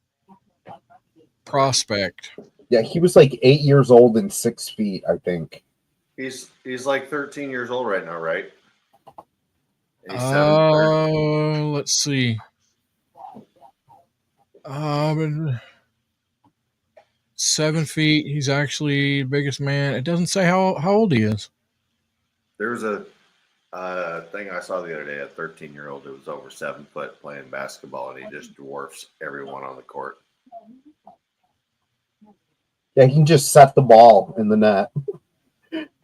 Speaker 1: prospect.
Speaker 4: Yeah, he was like 8 years old and 6 feet, I think.
Speaker 2: He's like 13 years old right now, right?
Speaker 1: Let's see. 7 feet. He's actually the biggest man. It doesn't say how old he is.
Speaker 2: There's a thing I saw the other day. A 13-year-old who was over 7 foot playing basketball, and he just dwarfs everyone on the court.
Speaker 4: Yeah, he can just set the ball in the net.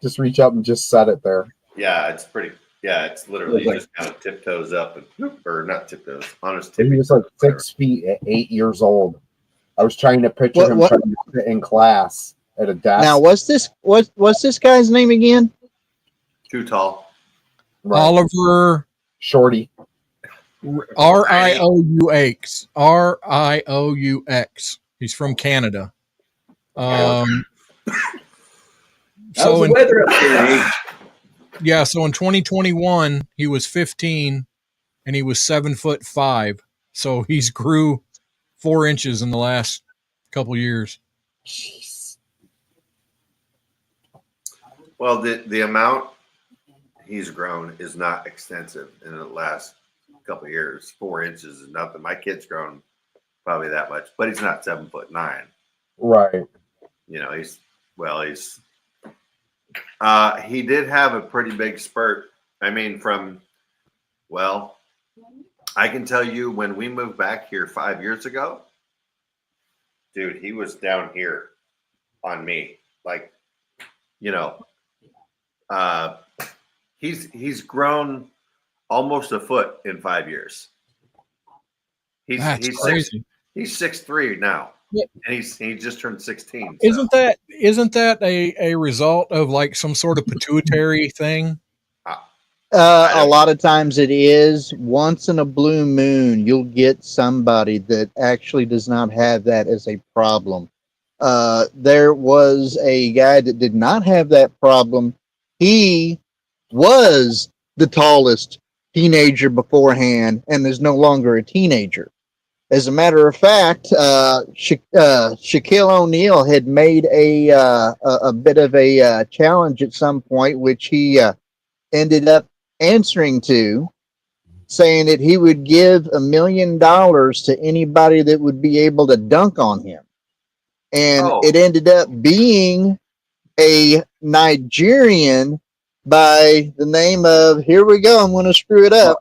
Speaker 4: Just reach up and just set it there.
Speaker 2: Yeah, it's pretty. Yeah, it's literally just kind of tiptoes up or not tiptoes, on his
Speaker 4: tippy. He was like 6 feet at 8 years old. I was trying to picture him trying to sit in class at a desk.
Speaker 5: Now, what's this guy's name again?
Speaker 2: Too tall.
Speaker 1: Right. Oliver
Speaker 4: Shorty.
Speaker 1: Rieux. Rieux. He's from Canada. So
Speaker 3: the weather up there.
Speaker 1: Yeah, so in 2021 he was 15 and he was 7'5". So he's grew 4 inches in the last couple years.
Speaker 4: Jeez.
Speaker 2: Well, the amount he's grown is not extensive in the last couple of years. 4 inches is nothing. My kid's grown probably that much, but he's not 7'9".
Speaker 4: Right.
Speaker 2: You know, he did have a pretty big spurt. I mean, I can tell you when we moved back here 5 years ago, dude, he was down here on me. Like, you know, he's grown almost a foot in 5 years. He's
Speaker 1: crazy.
Speaker 2: He's 6'3" now.
Speaker 1: Yeah.
Speaker 2: And he just turned 16.
Speaker 1: Isn't that a result of like some sort of pituitary thing?
Speaker 5: A lot of times it is. Once in a blue moon, you'll get somebody that actually does not have that as a problem. There was a guy that did not have that problem. He was the tallest teenager beforehand and is no longer a teenager. As a matter of fact, Shaquille O'Neal had made a bit of a challenge at some point, which he ended up answering to, saying that he would give $1 million to anybody that would be able to dunk on him. And it ended up being a Nigerian by the name of, here we go, I'm going to screw it up,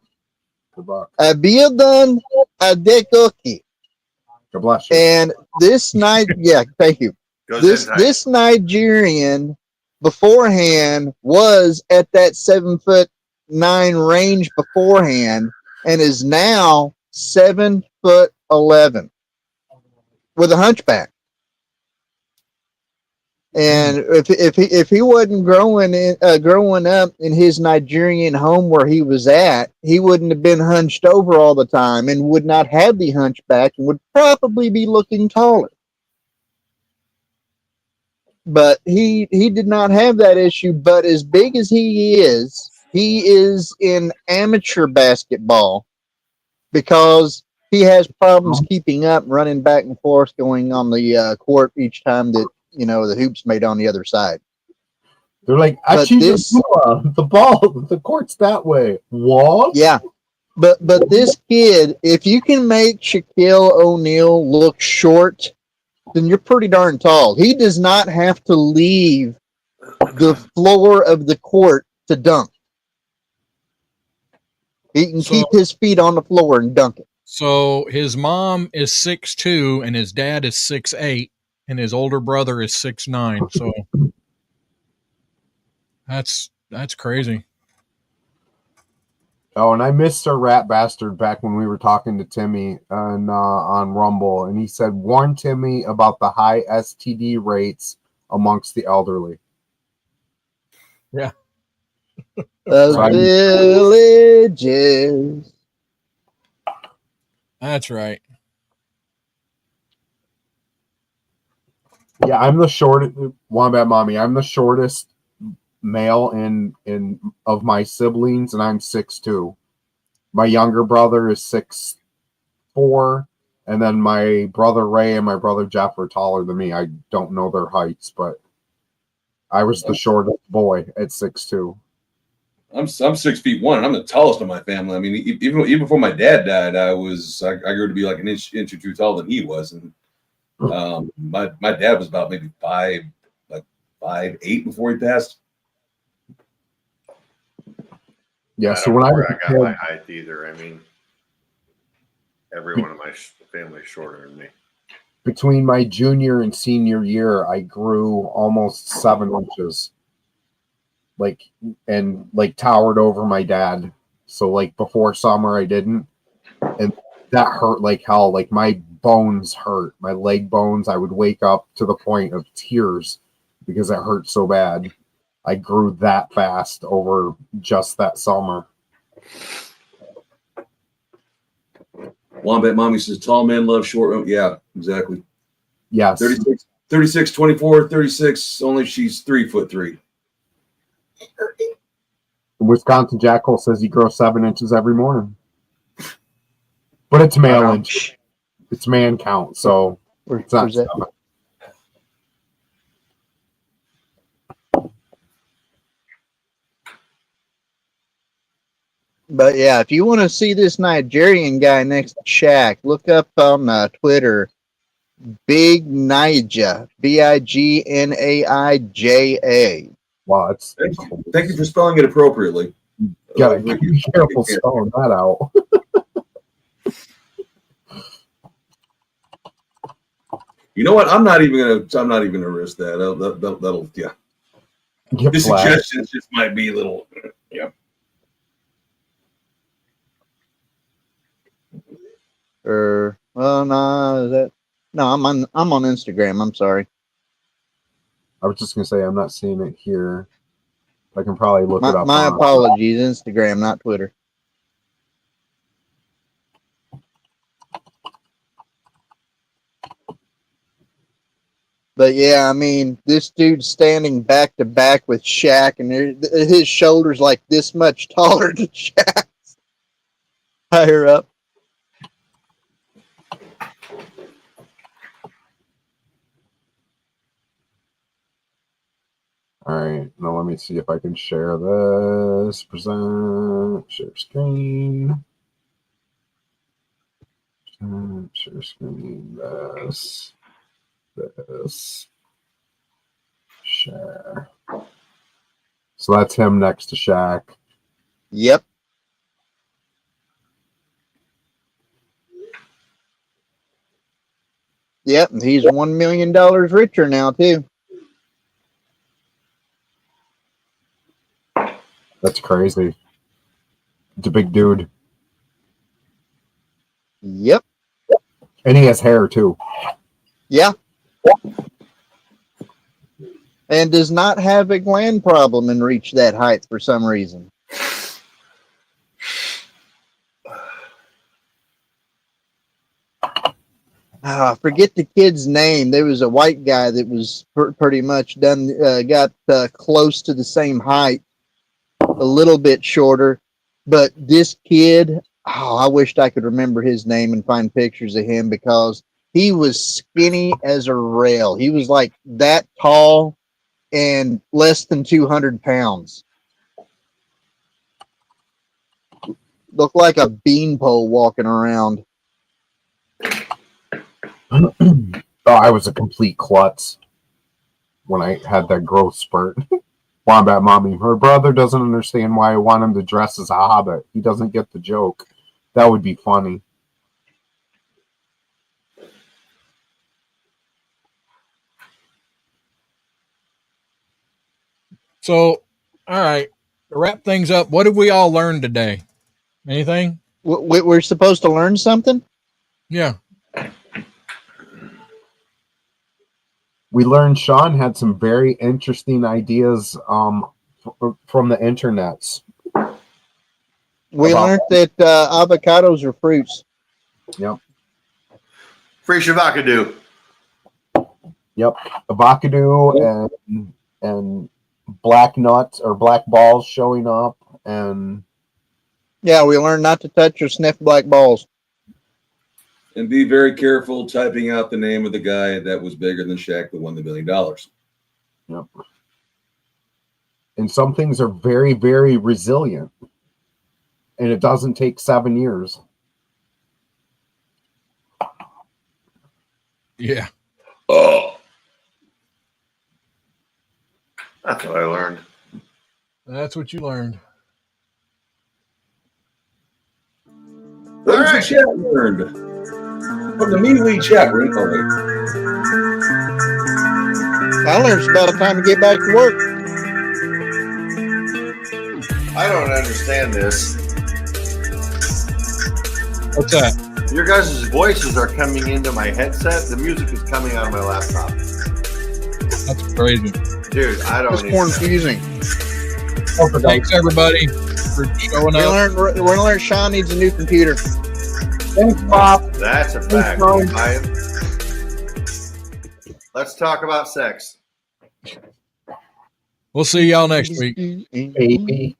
Speaker 5: Abiodun Adekoki.
Speaker 4: God bless you.
Speaker 5: And this thank you. This Nigerian beforehand was at that 7'9" range beforehand and is now 7'11" with a hunchback. And if he wasn't growing up in his Nigerian home where he was at, he wouldn't have been hunched over all the time and would not have the hunchback and would probably be looking taller. But he did not have that issue. But as big as he is in amateur basketball because he has problems keeping up, running back and forth, going on the court each time that the hoop's made on the other side.
Speaker 4: They're like, the court's that way. What?
Speaker 5: Yeah. But this kid, if you can make Shaquille O'Neal look short, then you're pretty darn tall. He does not have to leave the floor of the court to dunk. He can keep his feet on the floor and dunk it.
Speaker 1: So his mom is 6'2" and his dad is 6'8", and his older brother is 6'9". So that's crazy.
Speaker 4: Oh, and I missed a rat bastard back when we were talking to Timmy on Rumble, and he said, warn Timmy about the high STD rates amongst the elderly.
Speaker 1: Yeah.
Speaker 5: The villages.
Speaker 1: That's right.
Speaker 4: Yeah, I'm the shortest. Wombat Mommy, I'm the shortest male in of my siblings, and I'm 6'2". My younger brother is 6'4", and then my brother Ray and my brother Jeff are taller than me. I don't know their heights, but I was the shortest boy at 6'2".
Speaker 3: I'm 6'1". I'm the tallest of my family. I mean, even before my dad died, I grew to be like an inch or two taller than he was, and my dad was about maybe 5'8" before he passed.
Speaker 4: Yeah,
Speaker 2: I
Speaker 4: so when I
Speaker 2: got my height either. I mean, everyone in my family is shorter than me.
Speaker 4: Between my junior and senior year, I grew almost 7 inches. And towered over my dad. So before summer I didn't. And that hurt like hell. Like my bones hurt. My leg bones. I would wake up to the point of tears because it hurt so bad. I grew that fast over just that summer.
Speaker 3: Wombat Mommy says, tall man loves short. Yeah, exactly.
Speaker 4: Yes.
Speaker 3: 36, 24, 36. Only she's 3'3".
Speaker 4: Wisconsin Jackal says he grows 7 inches every morning. But it's male inch. It's man count, so it's not 7.
Speaker 5: But yeah, if you want to see this Nigerian guy next to Shaq, look up on Twitter, Big Naija, Bignaija.
Speaker 4: Wow, it's
Speaker 3: Thank you for spelling it appropriately.
Speaker 4: gotta be careful spelling that out.
Speaker 3: You know what? I'm not even gonna risk that. That'll yeah.
Speaker 4: Get
Speaker 3: The
Speaker 4: flagged.
Speaker 3: suggestions just might be a little yeah.
Speaker 5: Well, no, I'm on Instagram. I'm sorry.
Speaker 4: I was just gonna say I'm not seeing it here. I can probably look it up.
Speaker 5: My apologies. Instagram, not Twitter. But yeah, I mean, this dude's standing back to back with Shaq, and his shoulders like this much taller than Shaq's. Higher up.
Speaker 4: All right, now let me see if I can share this. Present, share screen. Share screen. This. Share. So that's him next to Shaq.
Speaker 5: Yep. Yep, and he's $1 million richer now too.
Speaker 4: That's crazy. It's a big dude.
Speaker 5: Yep.
Speaker 4: And he has hair too.
Speaker 5: Yeah. And does not have a gland problem and reach that height for some reason. Forget the kid's name. There was a white guy that was pretty much got close to the same height, a little bit shorter. But this kid, I wished I could remember his name and find pictures of him because he was skinny as a rail. He was like that tall and less than 200 pounds. Looked like a beanpole walking around.
Speaker 4: I was a complete klutz when I had that growth spurt. Wombat Mommy, her brother doesn't understand why I want him to dress as a hobbit. He doesn't get the joke. That would be funny.
Speaker 1: So, all right, to wrap things up, what have we all learned today? Anything?
Speaker 5: We're supposed to learn something?
Speaker 1: Yeah.
Speaker 4: We learned Sean had some very interesting ideas from the internets.
Speaker 5: We learned that avocados are fruits.
Speaker 4: Yep.
Speaker 2: Free Shavakadu.
Speaker 4: Yep. Avocado and black nuts or black balls showing up. And
Speaker 5: yeah, we learned not to touch or sniff black balls.
Speaker 3: And be very careful typing out the name of the guy that was bigger than Shaq that won the $1 million.
Speaker 4: Yep. And some things are very, very resilient. And it doesn't take 7 years.
Speaker 1: Yeah.
Speaker 2: Oh. That's what I learned.
Speaker 1: That's what you learned.
Speaker 3: What did the chat learned? From the MeWe chat room. Oh, wait.
Speaker 5: I learned it's about time to get back to work.
Speaker 2: I don't understand this.
Speaker 1: What's that?
Speaker 2: Your guys' voices are coming into my headset. The music is coming out of my laptop.
Speaker 1: That's crazy.
Speaker 2: Dude, I don't
Speaker 5: It's confusing.
Speaker 1: Thanks, everybody, for showing up.
Speaker 5: We're going to learn Sean needs a new computer.
Speaker 4: Thanks, Bob.
Speaker 2: That's a fact. Let's talk about sex.
Speaker 1: We'll see y'all next week.
Speaker 4: Baby.